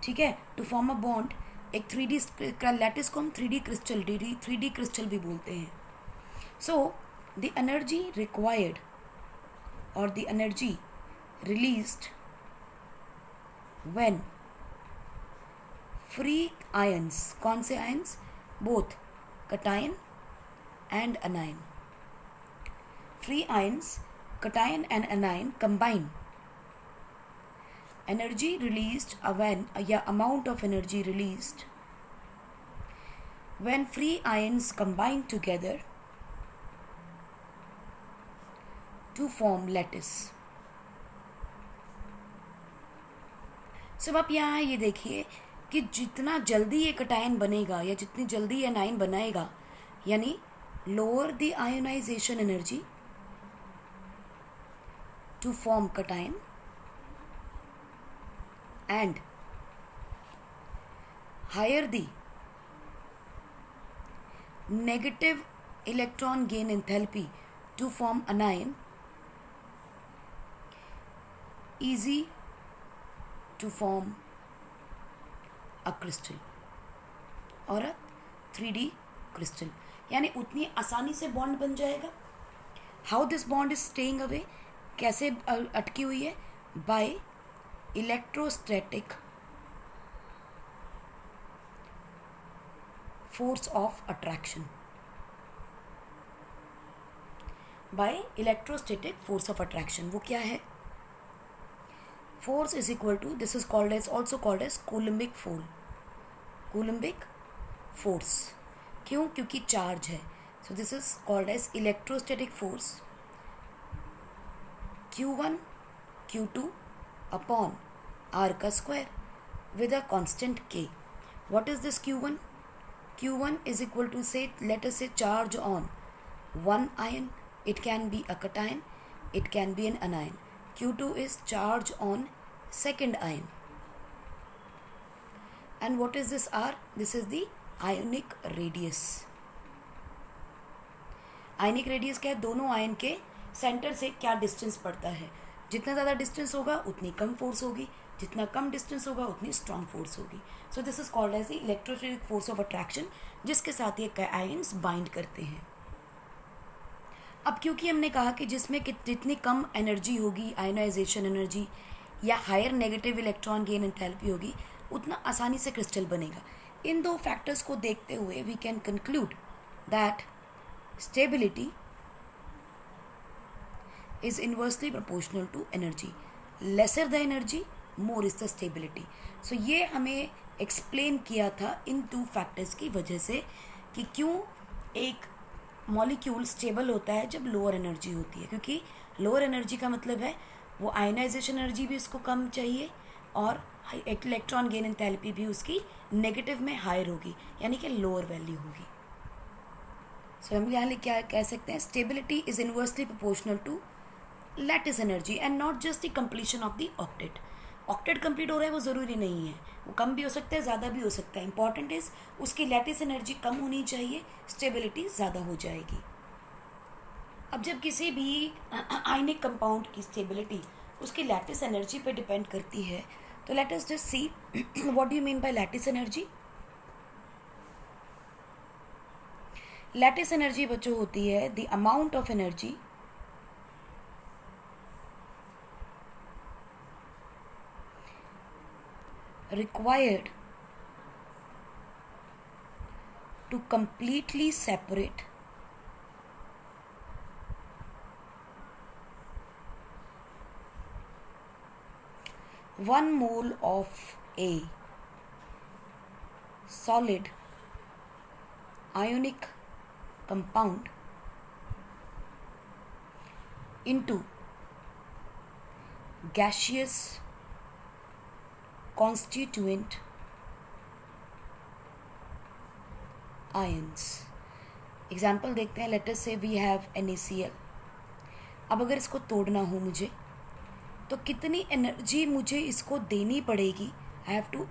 ठीक है? टू फॉर्म अ बॉन्ड, एक 3D लैटिस को हम 3D क्रिस्टल 3D क्रिस्टल भी बोलते हैं। सो द एनर्जी रिक्वायर्ड और the energy released when free ions, कौन से ions? Both cation and अनायन। Free ions, cation and anion combine. Energy released amount of energy released when free ions combine together to form lattice. So आप यहाँ ये देखिए कि जितना जल्दी ये कटायन बनेगा या जितनी जल्दी ये अनायन बनाएगा, यानी lower the ionization energy to form cation and higher the negative electron gain enthalpy to form anion, easy to form a crystal और a 3D crystal। यानी उतनी आसानी से बॉन्ड बन जाएगा। How this bond is staying away, कैसे अटकी हुई है? By electrostatic force of attraction, by electrostatic force of attraction. वो क्या है? Force is equal to, this is called as also called as coulombic coulombic force. क्यों? क्योंकि चार्ज है। So this is called as electrostatic force Q1 Q2 upon R का square with a constant K. What is this Q1? Q1 is equal to, say, let us say charge on one ion. It can be a cation, it can be an anion. Q2 is charge on second ion. And what is this R? This is the ionic radius. Ionic radius क्या है? दोनों ion के centre से क्या distance पड़ता है। जितना ज़्यादा डिस्टेंस होगा उतनी कम फोर्स होगी, जितना कम डिस्टेंस होगा उतनी स्ट्रॉन्ग फोर्स होगी. So this is called as the electrostatic force of attraction, जिसके साथ ये आयन्स बाइंड करते हैं. अब क्योंकि हमने कहा कि जिसमें जितनी कम एनर्जी होगी, आयनाइजेशन एनर्जी या higher negative electron gain enthalpy होगी, उतना आसानी से क्रिस्टल बनेगा. इन दो फैक्टर्स को देखते हुए we can conclude that stability is inversely proportional to energy. Lesser the energy, more is the stability. So ये हमें एक्सप्लेन किया था इन टू फैक्टर्स की वजह से कि क्यों एक मॉलिक्यूल स्टेबल होता है जब लोअर एनर्जी होती है. क्योंकि लोअर एनर्जी का मतलब है वो आयनाइजेशन एनर्जी भी उसको कम चाहिए और इलेक्ट्रॉन गेन एंथैल्पी भी उसकी नेगेटिव में हायर होगी, यानी कि लोअर वैल्यू होगी. सो हम यहाँ क्या कह सकते हैं, stability is inversely proportional to lattice energy and not just the completion of the octet. Octet complete हो रहा है वो ज़रूरी नहीं है, वो कम भी हो सकता है, ज़्यादा भी हो सकता है. इंपॉर्टेंट इज उसकी लैटिस एनर्जी कम होनी चाहिए, स्टेबिलिटी ज़्यादा हो जाएगी. अब जब किसी भी आयनिक कंपाउंड की स्टेबिलिटी उसकी लैटिस एनर्जी पे डिपेंड करती है, तो let us just see what do you mean by lattice energy. Lattice energy बच्चों होती है the amount of energy required to completely separate one mole of a solid ionic compound into gaseous constituent ions. Example देखते हैं. Let us say we have NaCl. अब अगर इसको तोड़ना हो मुझे तो कितनी एनर्जी मुझे इसको देनी पड़ेगी. I have to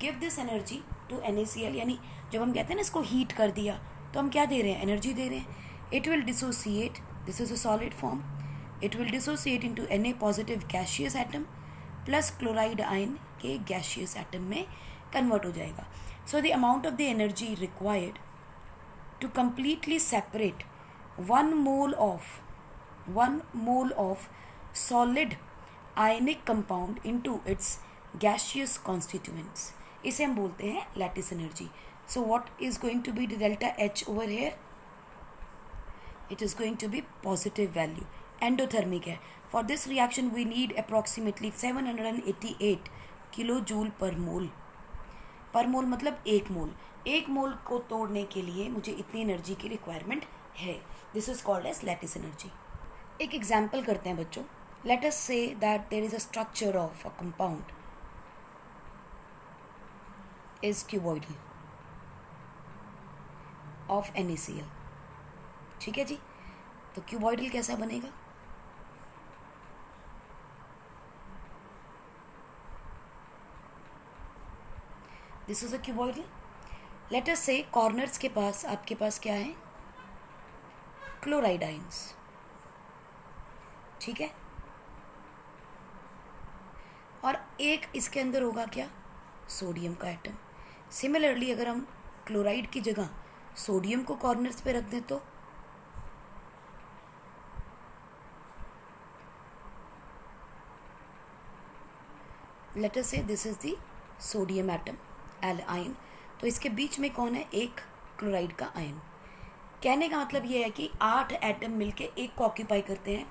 give this energy to NaCl. यानी जब हम कहते हैं ना इसको हीट कर दिया, तो हम क्या दे रहे हैं, एनर्जी दे रहे हैं. It will dissociate, this is a solid form, it will dissociate into Na positive gaseous atom plus chloride ion के गैशियस एटम में कन्वर्ट हो जाएगा. So the amount of the energy required to completely separate one mole of solid ionic compound into its gaseous constituents, इसे हम बोलते हैं lattice energy. So what is going to be the delta H over here, it is going to be positive value. Endothermic है. For this reaction we need approximately 788 kilojoule per mole. पर मोल मतलब एक मोल. एक मोल को तोड़ने के लिए मुझे इतनी एनर्जी की रिक्वायरमेंट है. This is called as lattice energy. एक एग्जाम्पल करते हैं बच्चों. Let us say that there is a structure of a compound is cuboidal of NaCl. ठीक है जी. तो क्यूबॉइडल कैसा बनेगा, this is a cuboidal. Let us say corners के पास आपके पास क्या है, क्लोराइड आयंस. ठीक है. और एक इसके अंदर होगा क्या, सोडियम का एटम. सिमिलरली अगर हम क्लोराइड की जगह सोडियम को कॉर्नर्स पे रख दें तो लेट अस से this is the sodium atom ion. तो इसके बीच में कौन है, एक क्लोराइड का आयन. कहने का मतलब ये है कि 8 एटम मिलके एक को ऑक्यूपाई करते हैं.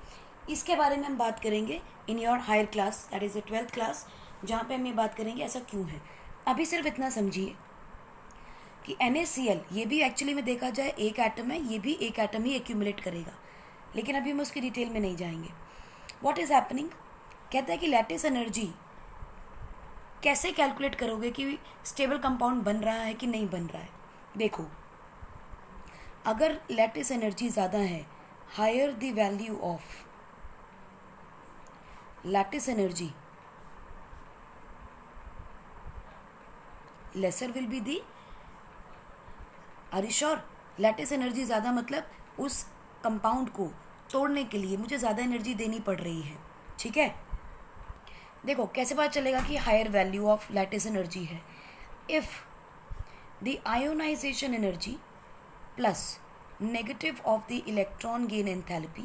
इसके बारे में हम बात करेंगे in your higher class, that is the 12th class, जहाँ पे हम ये बात करेंगे ऐसा क्यों है. अभी सिर्फ इतना समझिए कि NaCl ये भी एक्चुअली में देखा जाए एक एटम है, ये भी एक एटम ही एक्यूमुलेट करेगा, लेकिन अभी हम उसकी डिटेल में नहीं जाएंगे. व्हाट इज हैपनिंग, कहता है कि लैटिस एनर्जी कैसे कैलकुलेट करोगे कि स्टेबल कंपाउंड बन रहा है कि नहीं बन रहा है. देखो, अगर लैटिस एनर्जी ज़्यादा है, higher the value of lattice energy lesser will be the. Are you sure, lattice energy ज़्यादा मतलब उस कंपाउंड को तोड़ने के लिए मुझे ज़्यादा एनर्जी देनी पड़ रही है. ठीक है, देखो कैसे पता चलेगा कि higher value of lattice energy है. If the ionisation energy plus negative of the electron gain enthalpy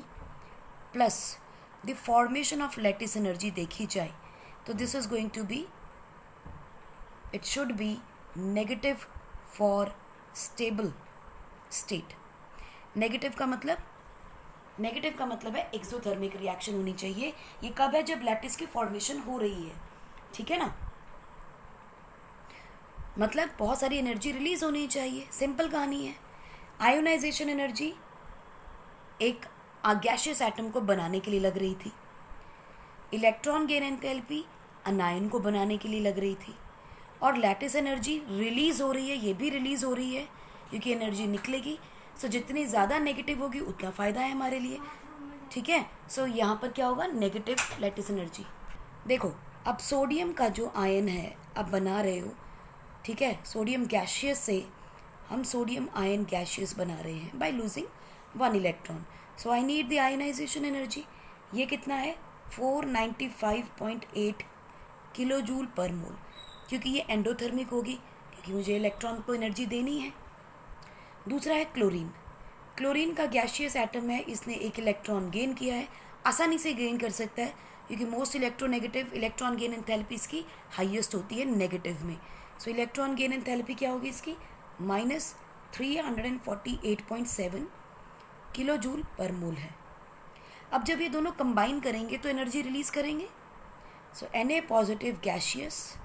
plus the formation of lattice energy देखी जाए तो this is going to be, it should be negative for stable state. Negative का मतलब है exothermic reaction होनी चाहिए. ये कब है? जब लैटिस की फॉर्मेशन हो रही है. ठीक है ना, मतलब बहुत सारी एनर्जी रिलीज होनी चाहिए. सिंपल कहानी है. आयोनाइजेशन एनर्जी एक गैशियस एटम को बनाने के लिए लग रही थी. इलेक्ट्रॉन गेन एंथैल्पी अनायन को बनाने के लिए लग रही थी. और लैटिस एनर्जी रिलीज हो रही है, ये भी रिलीज हो रही है क्योंकि एनर्जी निकलेगी. सो जितनी ज़्यादा नेगेटिव होगी उतना फ़ायदा है हमारे लिए. ठीक है, सो यहाँ पर क्या होगा? Negative lattice energy. देखो अब सोडियम का जो आयन है अब बना रहे हो, ठीक है, सोडियम गैशियस से हम सोडियम आयन गैशियस बना रहे हैं by losing 1 electron. So I need the ionisation energy. ये कितना है? 495.8 किलो जूल पर मोल, क्योंकि ये एंडोथर्मिक होगी क्योंकि मुझे इलेक्ट्रॉन को एनर्जी देनी है. दूसरा है क्लोरीन. क्लोरीन का गैशियस एटम है, इसने एक इलेक्ट्रॉन गेन किया है. आसानी से गेन कर सकता है क्योंकि most electronegative electron gain enthalpy इसकी हाईएस्ट होती है नेगेटिव में. सो इलेक्ट्रॉन गेन एंथैल्पी क्या होगी इसकी? -348.7 किलो जूल पर मोल है. अब जब ये दोनों कंबाइन करेंगे तो एनर्जी रिलीज करेंगे. सो Na पॉजिटिव गैशियस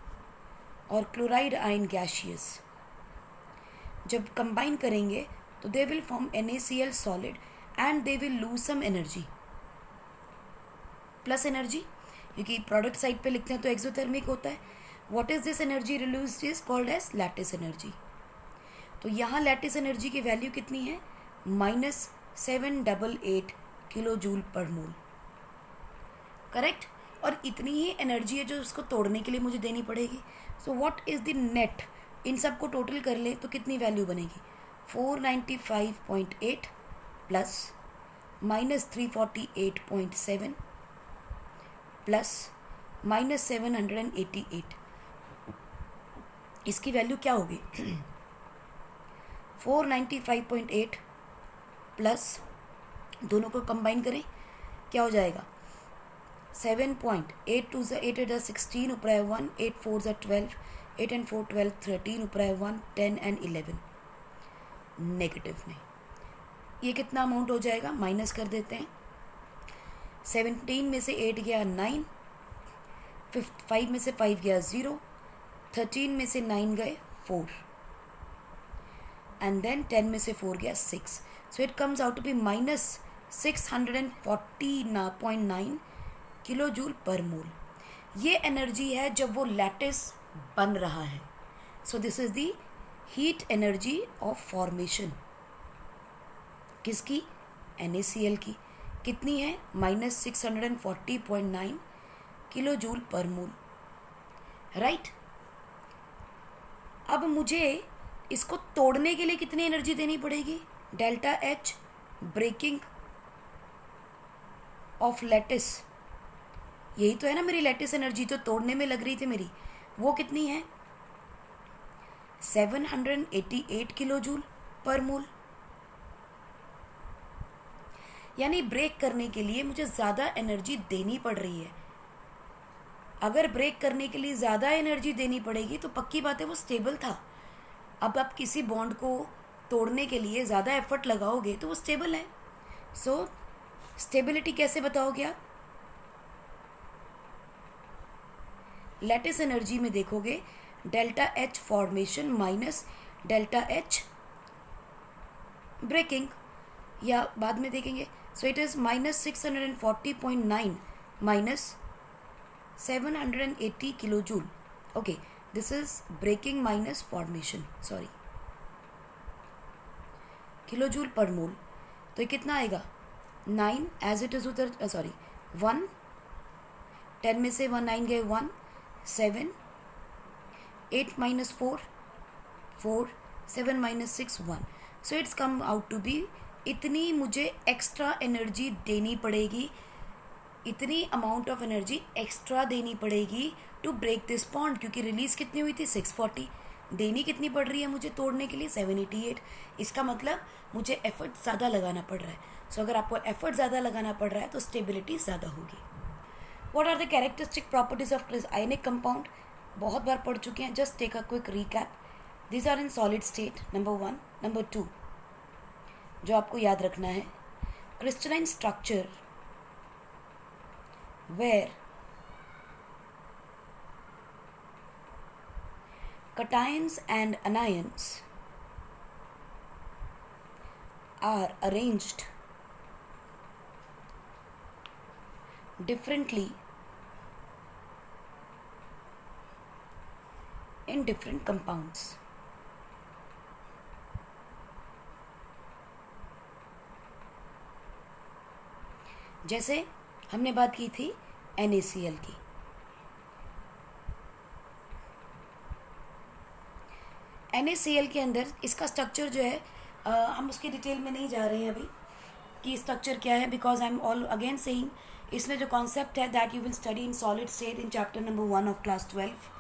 और क्लोराइड आयन गैशियस जब कंबाइन करेंगे तो they will form NaCl solid and they will lose some energy, plus energy, क्योंकि प्रोडक्ट साइड पे लिखते हैं तो एक्सोथर्मिक होता है. What is this energy release is called as lattice energy. तो यहाँ लैटिस एनर्जी की वैल्यू कितनी है? -788 किलो जूल पर मोल. करेक्ट. और इतनी ही एनर्जी है जो उसको तोड़ने के लिए मुझे देनी पड़ेगी. So what is the net? इन सब को टोटल कर ले तो कितनी वैल्यू बनेगी? 495.8 प्लस -348.7 प्लस -788. इसकी वैल्यू क्या होगी? 495.8 प्लस दोनों को कंबाइन करें क्या हो जाएगा? 7.8 2 8 8 16 ऊपर है 1, 8 4 12, 8 and 4 12 13 ऊपर है 1, 10 and 11 नेगेटिव में. ये कितना अमाउंट हो जाएगा? माइनस कर देते हैं. 17 में से 8 गया 9, 5 में से 5 गया 0, 13 में से 9 गए 4 एंड देन 10 में से 4 गया 6. So it comes out to be -640.9 kilo joule per mole. ये एनर्जी है जब वो लैटिस बन रहा है. So this is the heat energy of formation. किसकी? NaCl की. कितनी है? -640.9 किलो जूल पर मोल. राइट. अब मुझे इसको तोड़ने के लिए कितनी एनर्जी देनी पड़ेगी? Delta H breaking of lattice. यही तो है ना मेरी लैटिस एनर्जी जो तोड़ने में लग रही थी मेरी. वो कितनी है? 788 किलो जूल पर मोल. यानी ब्रेक करने के लिए मुझे ज़्यादा एनर्जी देनी पड़ रही है. अगर ब्रेक करने के लिए ज़्यादा एनर्जी देनी पड़ेगी तो पक्की बात है वो स्टेबल था. अब आप किसी बॉन्ड को तोड़ने के लिए ज़्यादा एफर्ट लगाओगे तो वो स्टेबल है. सो स्टेबिलिटी कैसे बताओगे आप? लैटिस एनर्जी में देखोगे delta H formation minus delta H breaking, या बाद में देखेंगे. So it is -640.9 minus 780 kilo joule. Okay, this is breaking minus formation, sorry, kilo joule per mole. तो ये कितना आएगा? 9 एज इट इज उधर, सॉरी 1, 10 में से 1 9 गए 1, 7, 8 minus 4, 4, 7 minus 6 1. So it's come out to be इतनी मुझे एक्स्ट्रा एनर्जी देनी पड़ेगी इतनी अमाउंट ऑफ एनर्जी एक्स्ट्रा देनी पड़ेगी टू ब्रेक दिस बॉन्ड, क्योंकि रिलीज कितनी हुई थी 640, देनी कितनी पड़ रही है मुझे तोड़ने के लिए 788। इसका मतलब मुझे एफर्ट ज़्यादा लगाना पड़ रहा है। सो अगर आपको एफर्ट ज़्यादा लगाना पड़ रहा है तो स्टेबिलिटी ज़्यादा होगी। What are the characteristic properties of ionic compound, बहुत बार पढ़ चुके हैं, just take a quick recap. This are in solid state, number 1। Number 2 जो आपको याद रखना है, crystalline structure where cations and anions are arranged differently in different compounds. जैसे हमने बात की थी NaCl की, NaCl के अंदर इसका स्ट्रक्चर जो है हम उसकी डिटेल में नहीं जा रहे हैं अभी कि स्ट्रक्चर क्या है, because I am all again saying इसमें जो कॉन्सेप्ट है that you will study in solid state in chapter number 1 of class 12।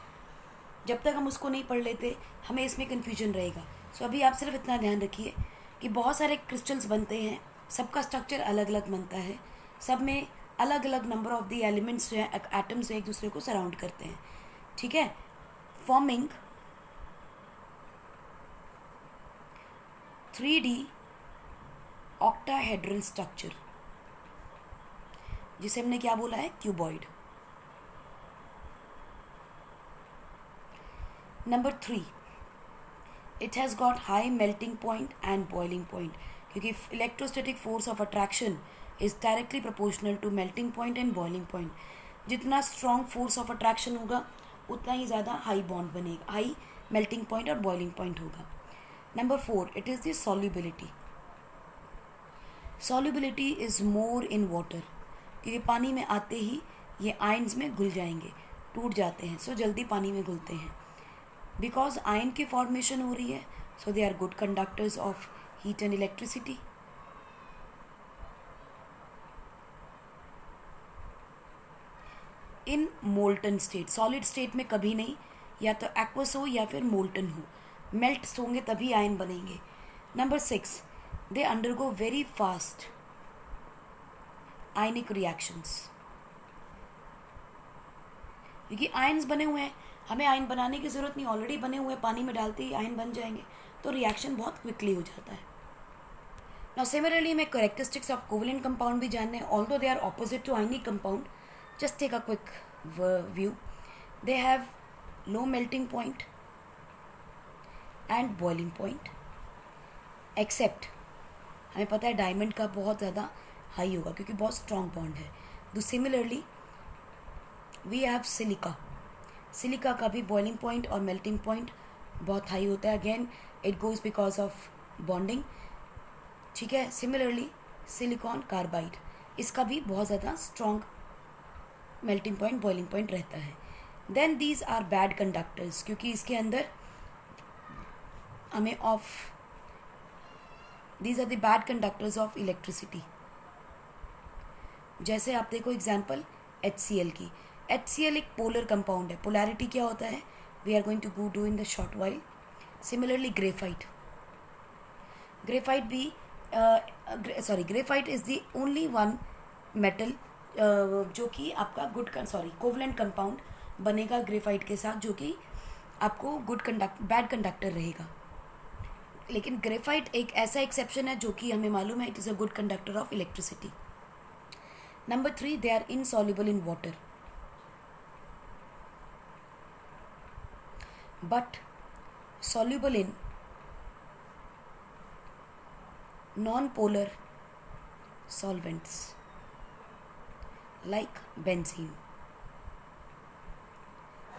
जब तक हम उसको नहीं पढ़ लेते हमें इसमें कन्फ्यूजन रहेगा। सो अभी आप सिर्फ इतना ध्यान रखिए कि बहुत सारे क्रिस्टल्स बनते हैं, सबका स्ट्रक्चर अलग अलग बनता है, सब में अलग अलग नंबर ऑफ द एलिमेंट्स जो है एटम्स एक दूसरे को सराउंड करते हैं, ठीक है, फॉर्मिंग 3D ऑक्टाहेड्रल स्ट्रक्चर, जिसे हमने क्या बोला है, cuboid. Number 3, it has got high melting point and boiling point, क्योंकि electrostatic force of attraction is directly proportional to melting point and boiling point. जितना स्ट्रॉन्ग फोर्स ऑफ अट्रैक्शन होगा उतना ही ज़्यादा हाई बॉन्ड बनेगा, हाई मेल्टिंग पॉइंट और boiling point होगा। Number 4, it is the solubility. Solubility is more in water, क्योंकि पानी में आते ही ये आयन्स में घुल जाएंगे, टूट जाते हैं, सो जल्दी पानी में घुलते हैं। बिकॉज आयन की फॉर्मेशन हो रही है, so they are good conductors of heat and electricity. In molten state, solid state में कभी नहीं, या तो एक्वस हो या फिर मोल्टन हो, मेल्ट होंगे तभी आयन बनेंगे। Number 6, they undergo very fast ionic reactions, क्योंकि आयन्स बने हुए हैं, हमें आयन बनाने की ज़रूरत नहीं, ऑलरेडी बने हुए हैं, पानी में डालते ही आयन बन जाएंगे, तो रिएक्शन बहुत क्विकली हो जाता है। नाउ सिमिलरली हमें कैरेक्टरिस्टिक्स ऑफ कोवेलेंट कंपाउंड भी जानने हैं, although they are opposite to ionic compound. Just take a quick view. They have low melting point and boiling point, except हमें पता है डायमंड का बहुत ज़्यादा हाई होगा क्योंकि बहुत स्ट्रॉन्ग बॉन्ड है। तो similarly we have silica, silica का भी बॉइलिंग पॉइंट और मेल्टिंग पॉइंट बहुत हाई होता है, again it goes because of bonding, ठीक है। सिमिलरली सिलिकॉन कार्बाइड, इसका भी बहुत ज़्यादा strong melting point boiling point रहता है। Then these are bad conductors, क्योंकि इसके अंदर हमें these are the bad conductors of electricity. जैसे आप देखो एग्जाम्पल HCl की, HCl एक पोलर कंपाउंड है, पोलैरिटी क्या होता है we are going to go do in the short while. Similarly graphite, graphite भी graphite is the only one metal जो कि आपका कोवलेंट कंपाउंड बनेगा ग्रेफाइट के साथ, जो कि आपको बैड कंडक्टर रहेगा। लेकिन ग्रेफाइट एक ऐसा एक्सेप्शन है जो कि हमें मालूम है it is a good conductor of electricity. Number 3, they are insoluble in water but soluble in non-polar solvents like benzene,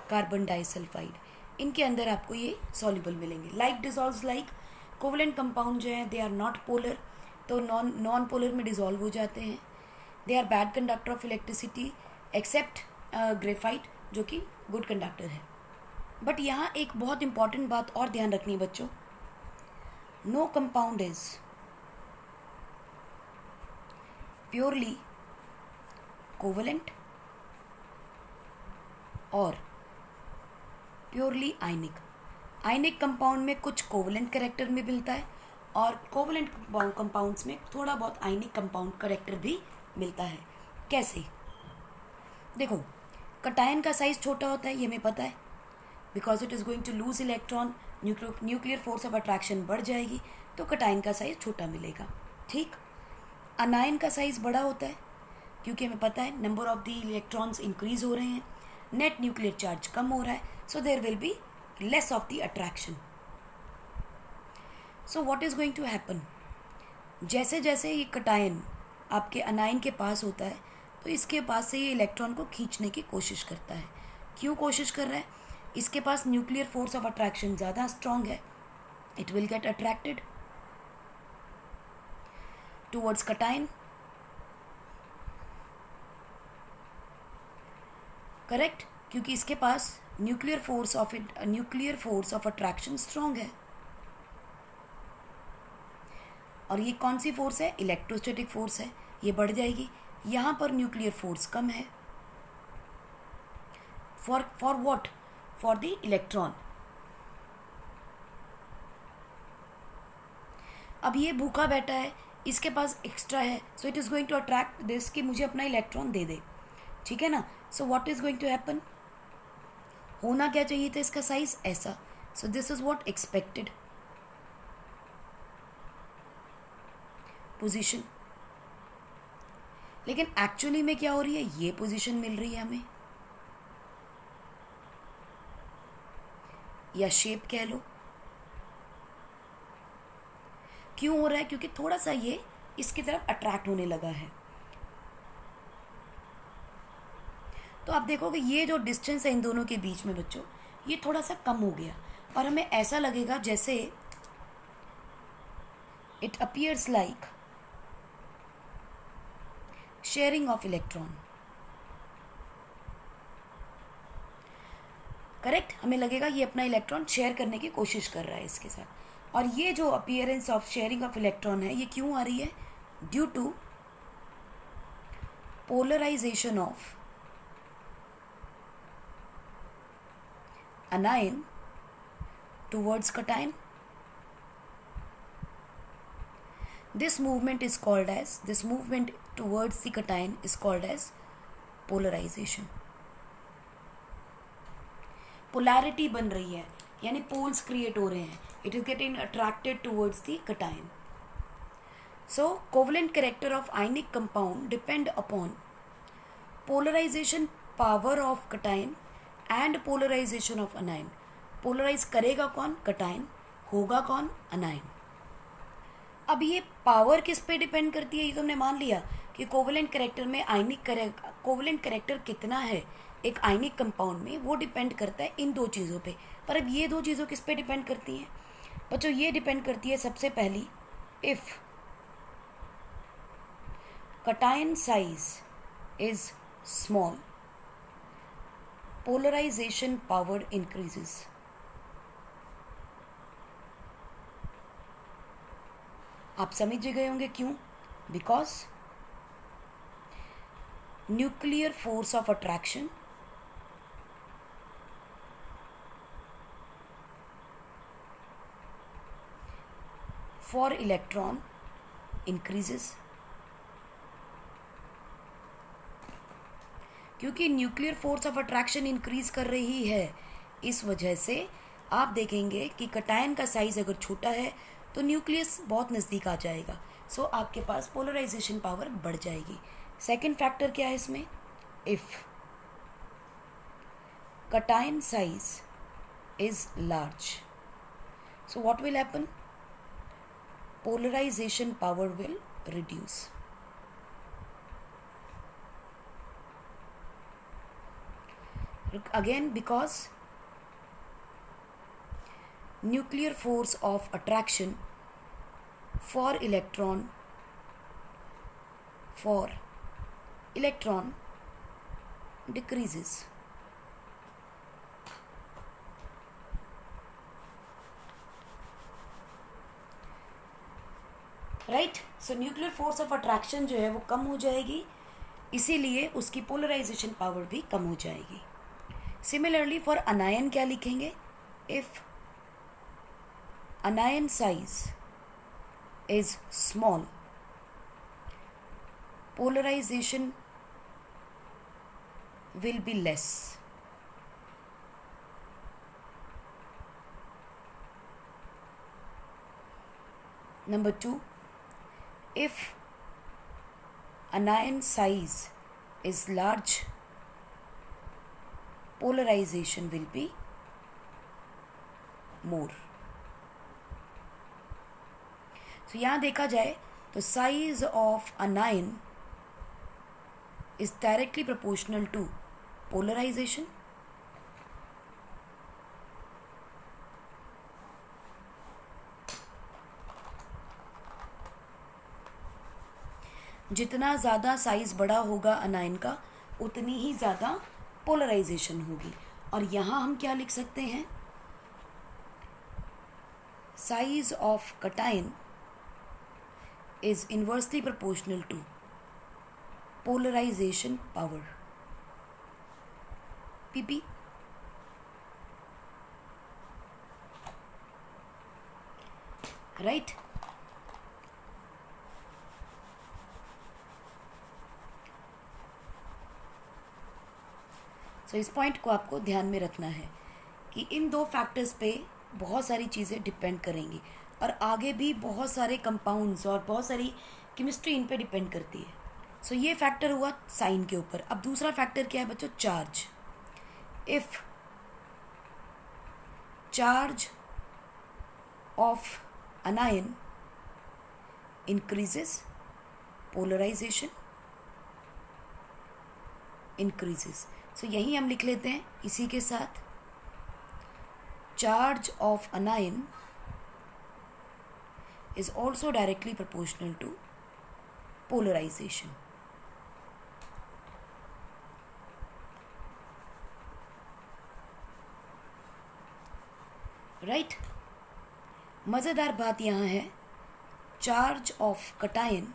carbon disulphide, इनके अंदर आपको ये सॉल्युबल मिलेंगे। Like dissolve like covalent compound जो है दे आर नॉट पोलर, तो non polar में dissolve हो जाते हैं। They are bad conductor of electricity except graphite जो कि गुड कंडक्टर है। बट यहाँ एक बहुत इंपॉर्टेंट बात और ध्यान रखनी है बच्चों, no compound is purely covalent और प्योरली आयनिक। आयनिक कंपाउंड में कुछ कोवलेंट कैरेक्टर में मिलता है और कोवलेंट कंपाउंड्स में थोड़ा बहुत आयनिक कंपाउंड कैरेक्टर भी मिलता है। कैसे? देखो, कटायन का साइज छोटा होता है, ये हमें पता है, because it is going to lose electron, nuclear force of attraction बढ़ जाएगी, तो कटायन का साइज छोटा मिलेगा। ठीक। अनायन का साइज बड़ा होता है क्योंकि हमें पता है number of the electrons increase हो रहे हैं, नेट न्यूक्लियर चार्ज कम हो रहा है, so there will be less of the attraction. So what is going to happen, जैसे जैसे ये कटायन आपके अनायन के पास होता है तो इसके पास से ये इलेक्ट्रॉन को खींचने की कोशिश करता है। क्यों कोशिश कर रहा है? इसके पास न्यूक्लियर फोर्स ऑफ अट्रैक्शन ज़्यादा स्ट्रांग है, it will get attracted towards cation. Correct, क्योंकि इसके पास nuclear force of attraction strong है। और ये कौन सी फोर्स है? इलेक्ट्रोस्टैटिक फोर्स है, ये बढ़ जाएगी। यहाँ पर न्यूक्लियर फोर्स कम है। For what? For the electron. अब ये भूखा बैठा है, इसके पास एक्स्ट्रा है, so it is going to attract this कि मुझे अपना इलेक्ट्रॉन दे दे। ठीक है ना? So what is going to happen? होना क्या चाहिए था इसका साइज? ऐसा। So this is what expected position. लेकिन एक्चुअली में क्या हो रही है? ये पोजीशन मिल रही है हमें, या शेप कह लो। क्यों हो रहा है? क्योंकि थोड़ा सा ये इसकी तरफ अट्रैक्ट होने लगा है। तो आप देखोगे ये जो डिस्टेंस है इन दोनों के बीच में बच्चों, ये थोड़ा सा कम हो गया और हमें ऐसा लगेगा जैसे it appears like sharing of electron. Correct, हमें लगेगा ये अपना इलेक्ट्रॉन शेयर करने की कोशिश कर रहा है इसके साथ। और ये जो appearance of sharing of electron है, ये क्यों आ रही है? Due to polarisation of anion towards cation. This movement towards the cation is called as polarization. Polarity बन रही है, यानी पोल्स क्रिएट हो रहे हैं, it is getting attracted towards the cation. So covalent character of ionic compound depend upon polarisation power of cation and polarisation of anion. Polarise करेगा कौन? Cation. होगा कौन? अनायन। अब ये पावर किस पे डिपेंड करती है? ये तो हमने मान लिया कि कोवलेंट कैरेक्टर में कोवलेंट कैरेक्टर कितना है एक आयनिक कंपाउंड में, वो डिपेंड करता है इन दो चीज़ों पे। पर अब ये दो चीज़ों किस पे डिपेंड करती हैं बच्चों? ये डिपेंड करती है सबसे पहली, if cation size is small, polarisation power increases. आप समझ गए होंगे क्यों? Because nuclear force of attraction for electron increases. क्योंकि nuclear force of attraction increase कर रही है, इस वजह से आप देखेंगे कि कटायन का साइज अगर छोटा है तो न्यूक्लियस बहुत नज़दीक आ जाएगा, सो आपके पास पोलराइजेशन पावर बढ़ जाएगी। सेकंड फैक्टर क्या है इसमें? If cation size is large, so what will happen? Polarisation power will reduce. Again, because nuclear force of attraction for electron decreases. Right? So nuclear force of attraction जो है वो कम हो जाएगी, इसीलिए उसकी पोलराइजेशन पावर भी कम हो जाएगी. सिमिलरली फॉर अनायन क्या लिखेंगे? If anion size is small, polarization will be less. Number 2, if anion size is large, polarization will be more. तो यहाँ देखा जाए तो size of anion is directly proportional to polarisation. जितना ज़्यादा साइज बड़ा होगा अनायन का उतनी ही ज़्यादा पोलराइजेशन होगी. और यहाँ हम क्या लिख सकते हैं? Size of cation is inversely proportional to polarization power. PP. Right? So इस पॉइंट को आपको ध्यान में रखना है कि इन दो फैक्टर्स पे बहुत सारी चीज़ें डिपेंड करेंगी और आगे भी बहुत सारे कंपाउंड्स और बहुत सारी केमिस्ट्री इन पे डिपेंड करती है. सो ये फैक्टर हुआ साइन के ऊपर. अब दूसरा फैक्टर क्या है बच्चों? Charge. If charge of anion increases, polarisation increases. So यही हम लिख लेते हैं इसी के साथ. Charge of anion is also directly proportional to polarization. Right? मज़ेदार बात यहाँ है, charge of cation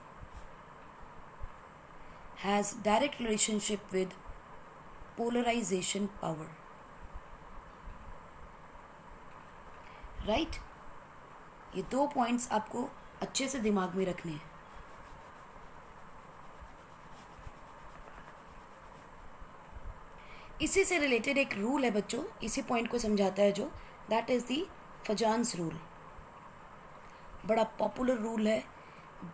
has direct relationship with polarization power. Right? ये दो पॉइंट्स आपको अच्छे से दिमाग में रखने हैं. इसी से रिलेटेड एक रूल है बच्चों, इसी पॉइंट को समझाता है जो, दैट इज़ दी फजान्स रूल. बड़ा पॉपुलर रूल है,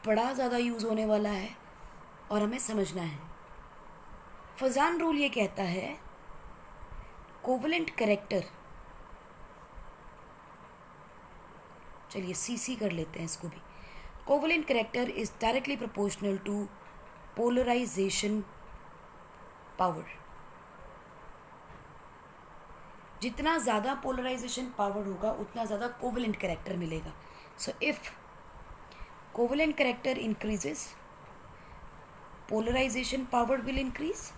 बड़ा ज़्यादा यूज़ होने वाला है और हमें समझना है. फजान रूल ये कहता है कोवलेंट कैरेक्टर, चलिए सी कर लेते हैं इसको भी. Covalent character is directly proportional to polarisation power. जितना ज़्यादा पोलराइजेशन पावर होगा उतना ज़्यादा कोवलेंट कैरेक्टर मिलेगा. So if covalent character increases, polarisation power will increase.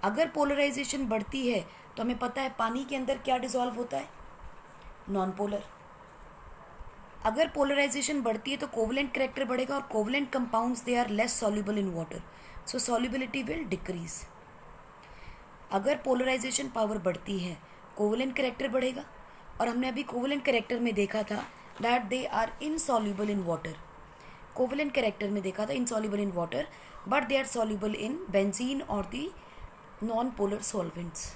अगर पोलराइजेशन बढ़ती है तो हमें पता है पानी के अंदर क्या डिसॉल्व होता है? Non polar. अगर पोलराइजेशन बढ़ती है तो कोवलेंट कैरेक्टर बढ़ेगा और covalent compounds they are less soluble in water, so solubility will decrease. अगर पोलराइजेशन पावर बढ़ती है कोवलेंट कैरेक्टर बढ़ेगा और हमने अभी कोवलेंट कैरेक्टर में देखा था that they are insoluble in water. Covalent character में देखा था insoluble in water but they are soluble in benzene और दी नॉन पोलर सॉल्वेंट्स.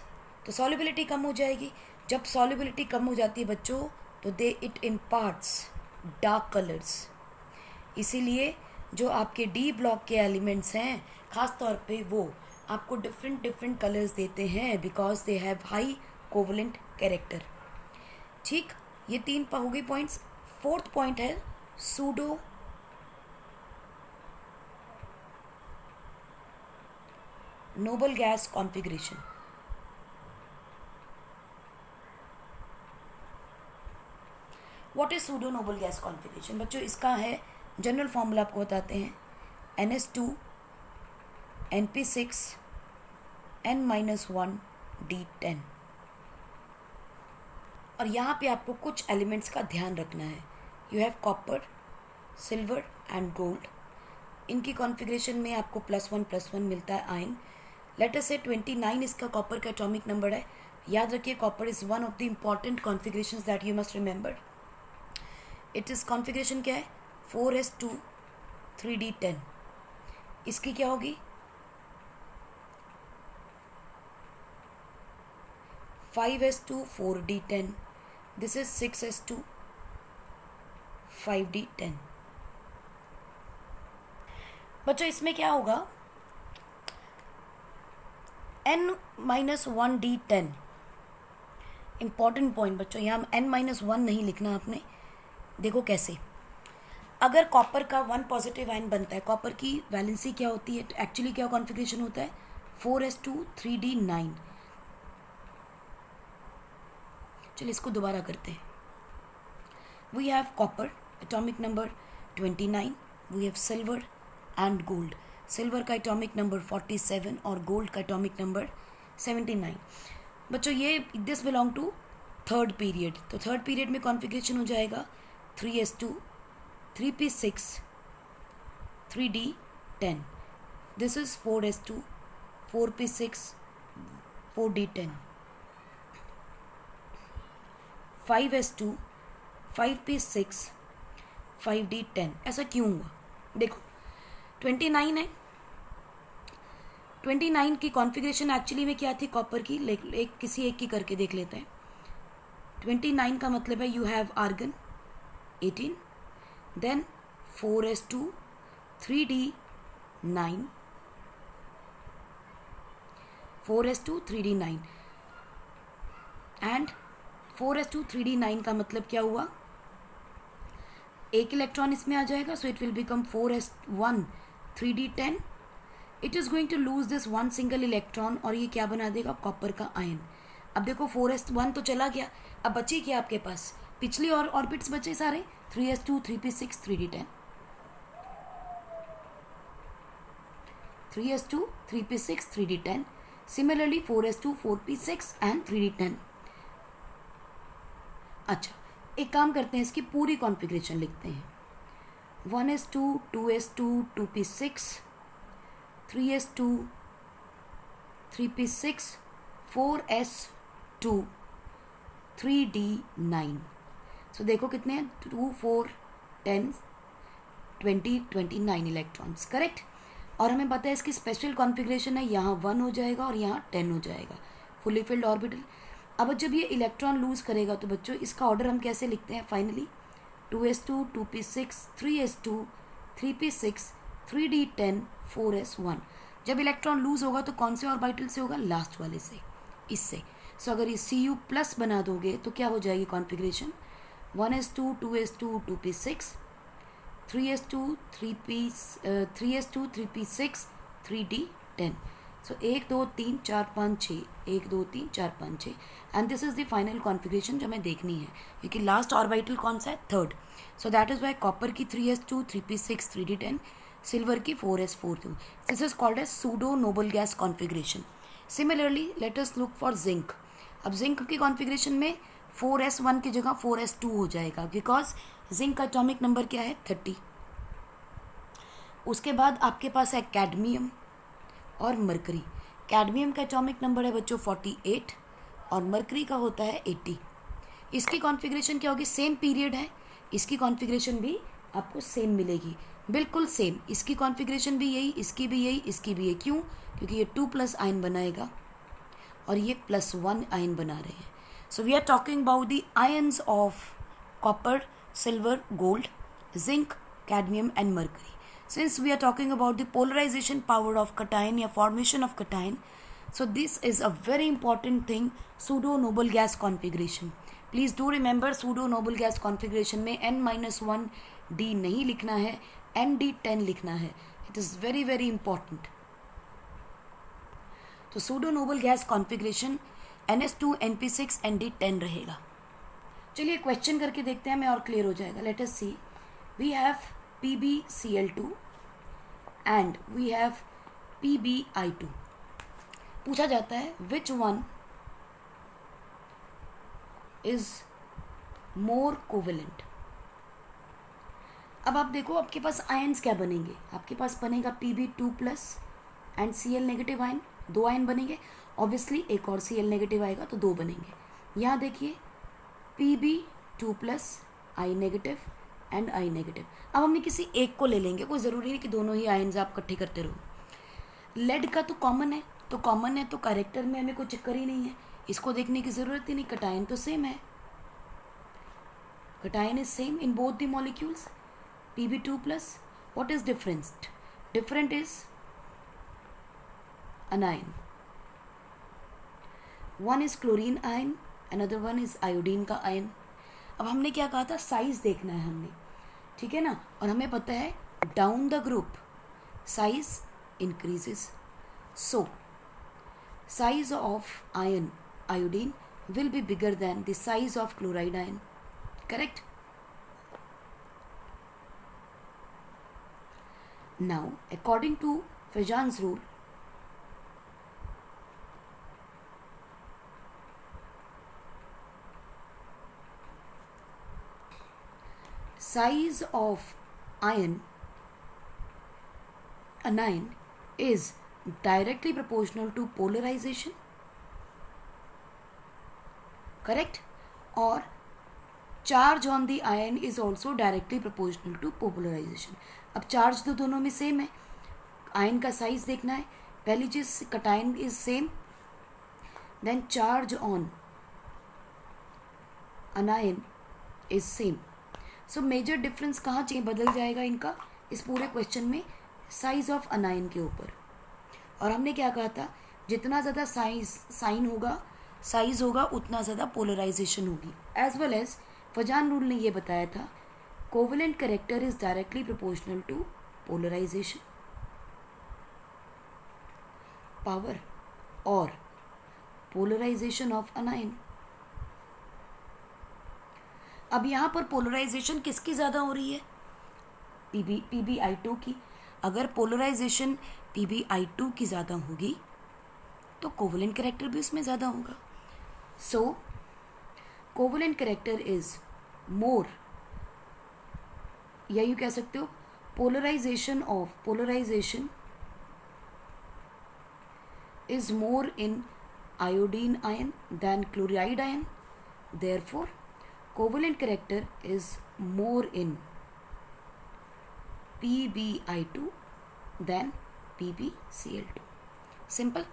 तो सॉल्युबिलिटी कम हो जाएगी. जब सॉल्युबिलिटी कम हो जाती है बच्चों तो दे इट इम्पार्ट्स डार्क कलर्स. इसीलिए जो आपके डी ब्लॉक के एलिमेंट्स हैं ख़ास तौर पे वो आपको डिफरेंट कलर्स देते हैं because they have high covalent character. ठीक, ये तीन हो गई पॉइंट्स. फोर्थ पॉइंट है pseudo noble gas configuration. What is pseudo noble gas configuration? बच्चों इसका है जनरल फॉर्मूला आपको बताते हैं. NH2 NP6 N-1 D10. और यहाँ पे आपको कुछ एलिमेंट्स का ध्यान रखना है. You have copper, silver and gold. इनकी कॉन्फ़िगरेशन में आपको +1 मिलता है आयन. लेट अस से 29 इसका कॉपर का एटॉमिक नंबर है. याद रखिए copper is one of the important configurations that you must remember. It is configuration क्या है? 4s2 3d10. इसकी क्या होगी? 5s2 4d10. This is 6s2 5d10. बच्चों इसमें क्या होगा? n-1d10. इंपॉर्टेंट पॉइंट बच्चों, यहाँ n-1 नहीं लिखना आपने. देखो कैसे. अगर कॉपर का 1 पॉजिटिव आयन बनता है, कॉपर की वैलेंसी क्या होती है? एक्चुअली क्या कॉन्फ़िगरेशन होता है? 4s2 3d9. चलिए इसको दोबारा करते हैं. We have copper atomic number 29. We have silver and gold. Silver का एटॉमिक नंबर 47 और गोल्ड का एटॉमिक नंबर 79. बच्चों ये this belong to third period. तो थर्ड पीरियड में कॉन्फ़िगरेशन हो जाएगा 3s2 3p6 3d10. This is 4s2 4p6 4d10. 5s2 5p6 5d10. ऐसा क्यों हुआ? देखो 29 है. 29 की कॉन्फ़िगरेशन एक्चुअली में क्या थी कॉपर की? एक किसी एक की करके देख लेते हैं. 29 का मतलब है you have argon 18, then 4s2 3d9 4s2 3d9 and 4s2 3d9 का मतलब क्या हुआ? एक इलेक्ट्रॉन इसमें आ जाएगा, so it will become 4s1 3d10. It is going to lose this one single electron और ये क्या बना देगा? कॉपर का आयन. अब देखो 4s1 तो चला गया, अब बची क्या आपके पास? पिछली और ऑर्बिट्स बचे सारे 3s2 3p6 3d10. 3s2 3p6 3d10. Similarly 4s2 4p6 and 3d10. अच्छा एक काम करते हैं, इसकी पूरी कॉन्फ़िगरेशन लिखते हैं. 1s2 2s2 2p6 3s2 3p6 4s2 3d9. सो देखो कितने हैं? 2 4 10 20 29 इलेक्ट्रॉन्स. करेक्ट. और हमें पता है इसकी स्पेशल कॉन्फ़िगरेशन है, यहाँ 1 हो जाएगा और यहाँ 10 हो जाएगा. Fully filled orbital. अब जब ये इलेक्ट्रॉन लूज़ करेगा तो बच्चों इसका ऑर्डर हम कैसे लिखते हैं? Finally 2s2 2p6 3s2 3p6 3d10 4s1. जब इलेक्ट्रॉन लूज़ होगा तो कौन से ऑर्बिटल से होगा? लास्ट वाले से, इससे. सो अगर ये Cu प्लस बना दोगे तो क्या हो जाएगी configuration? 1s2 2s2 2p6 3s2 3p6 3d10. So 1 2 3 4 5 6 1 2 3 4 5 6 and this is the final configuration जो हमें देखनी है, क्योंकि लास्ट ऑर्बिटल कौन सा है? Third. So that is why copper की 3s2 3p6 3d10, सिल्वर की 4s4 2. This is called as pseudo noble gas configuration. Similarly let us look for zinc. अब जिंक की कॉन्फ़िगरेशन में 4s1 की जगह 4s2 हो जाएगा, बिकॉज जिंक का एटॉमिक नंबर क्या है? 30. उसके बाद आपके पास है कैडमियम और मरकरी. कैडमियम का एटॉमिक नंबर है बच्चों 48 और मरकरी का होता है 80. इसकी कॉन्फ़िगरेशन क्या होगी? सेम पीरियड है, इसकी कॉन्फ़िगरेशन भी आपको सेम मिलेगी, बिल्कुल सेम. इसकी कॉन्फ़िगरेशन भी यही, इसकी भी यही, इसकी भी यही. क्यों? क्योंकि ये 2+ आयन बनाएगा और ये +1 आयन बना रहे हैं. So we are talking about the ions of copper, silver, gold, zinc, cadmium and mercury. Since we are talking about the polarization power of cation या formation of cation, so this is a very important thing, pseudo noble gas configuration. Please do remember pseudo noble gas configuration में n-1 d नहीं लिखना है, nd10 लिखना है. It is very very important. तो pseudo noble gas configuration ns2 np6 nd10 रहेगा. चलिए question करके देखते हैं, हमें और क्लियर हो जाएगा. Let us see. We have PbCl2 and we have PbI2. पूछा जाता है which one is more covalent. अब आप देखो आपके पास आयन्स क्या बनेंगे, आपके पास बनेगा Pb2+ and Cl negative ion, 2 ion बनेंगे। ऑब्वियसली एक और Cl नेगेटिव आएगा तो 2 बनेंगे। यहाँ देखिए Pb2+ I negative and I negative. अब हमने किसी एक को ले लेंगे, कोई ज़रूरी नहीं कि दोनों ही आयन्स आप इकट्ठे करते रहो। लेड का तो कॉमन है, तो कॉमन है तो कैरेक्टर में हमें कोई चक्कर ही नहीं है, इसको देखने की ज़रूरत ही नहीं। कटायन तो सेम है, cation is same in both the molecules Pb2+. What is different? Different is anion. One is chlorine ion, another one is iodine का ion. अब हमने क्या कहा था, साइज देखना है हमने, ठीक है ना, और हमें पता है down the group size increases, so size of ion iodine will be bigger than the size of chloride ion, correct? Now, according to Fajan's rule, size of anion is directly proportional to polarization, correct? Or charge on the ion is also directly proportional to polarization. अब charge तो दोनों में same है, ion का size देखना है। पहली चीज cation is same, then charge on anion is same. So major difference कहाँ चाहिए बदल जाएगा इनका इस पूरे क्वेश्चन में, साइज ऑफ अनायन के ऊपर। और हमने क्या कहा था, जितना ज़्यादा साइज होगा उतना ज़्यादा पोलराइजेशन होगी। As well as Fajans rule ने ये बताया था, covalent character is directly proportional to polarisation, power और पोलराइजेशन ऑफ अनायन। अब यहाँ पर पोलराइजेशन किसकी ज़्यादा हो रही है, Pbi2 की। अगर पोलराइजेशन Pbi2 की ज़्यादा होगी तो कोवेलेंट कैरेक्टर भी उसमें ज़्यादा होगा। So covalent character is more, या यू कह सकते हो polarisation is more in iodine ion than chloride ion, therefore covalent character is more in Pbi2 than PbCl2। Simple.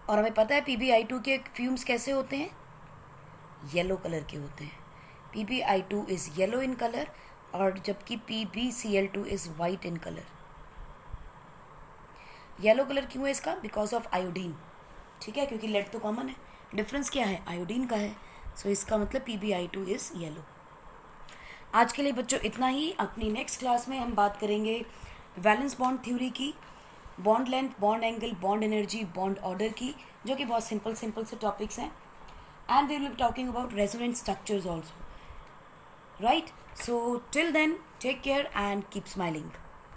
और हमें पता है Pbi2 के फ्यूम्स कैसे होते हैं, येलो कलर के होते हैं। Pbi2 is yellow in colour और जबकि PbCl2 is white in colour. Yellow colour क्यों है इसका, बिकॉज ऑफ आयोडीन, ठीक है, क्योंकि लेड तो कॉमन है, डिफरेंस क्या है, आयोडीन का है। सो इसका मतलब Pbi2 इज येलो। आज के लिए बच्चों इतना ही। अपनी नेक्स्ट क्लास में हम बात करेंगे वैलेंस बॉन्ड थ्योरी की, bond length, bond angle, bond energy, bond order की, जो कि बहुत सिंपल से टॉपिक्स हैं। And we will be talking about resonant structures also, right? So till then, take care and keep smiling.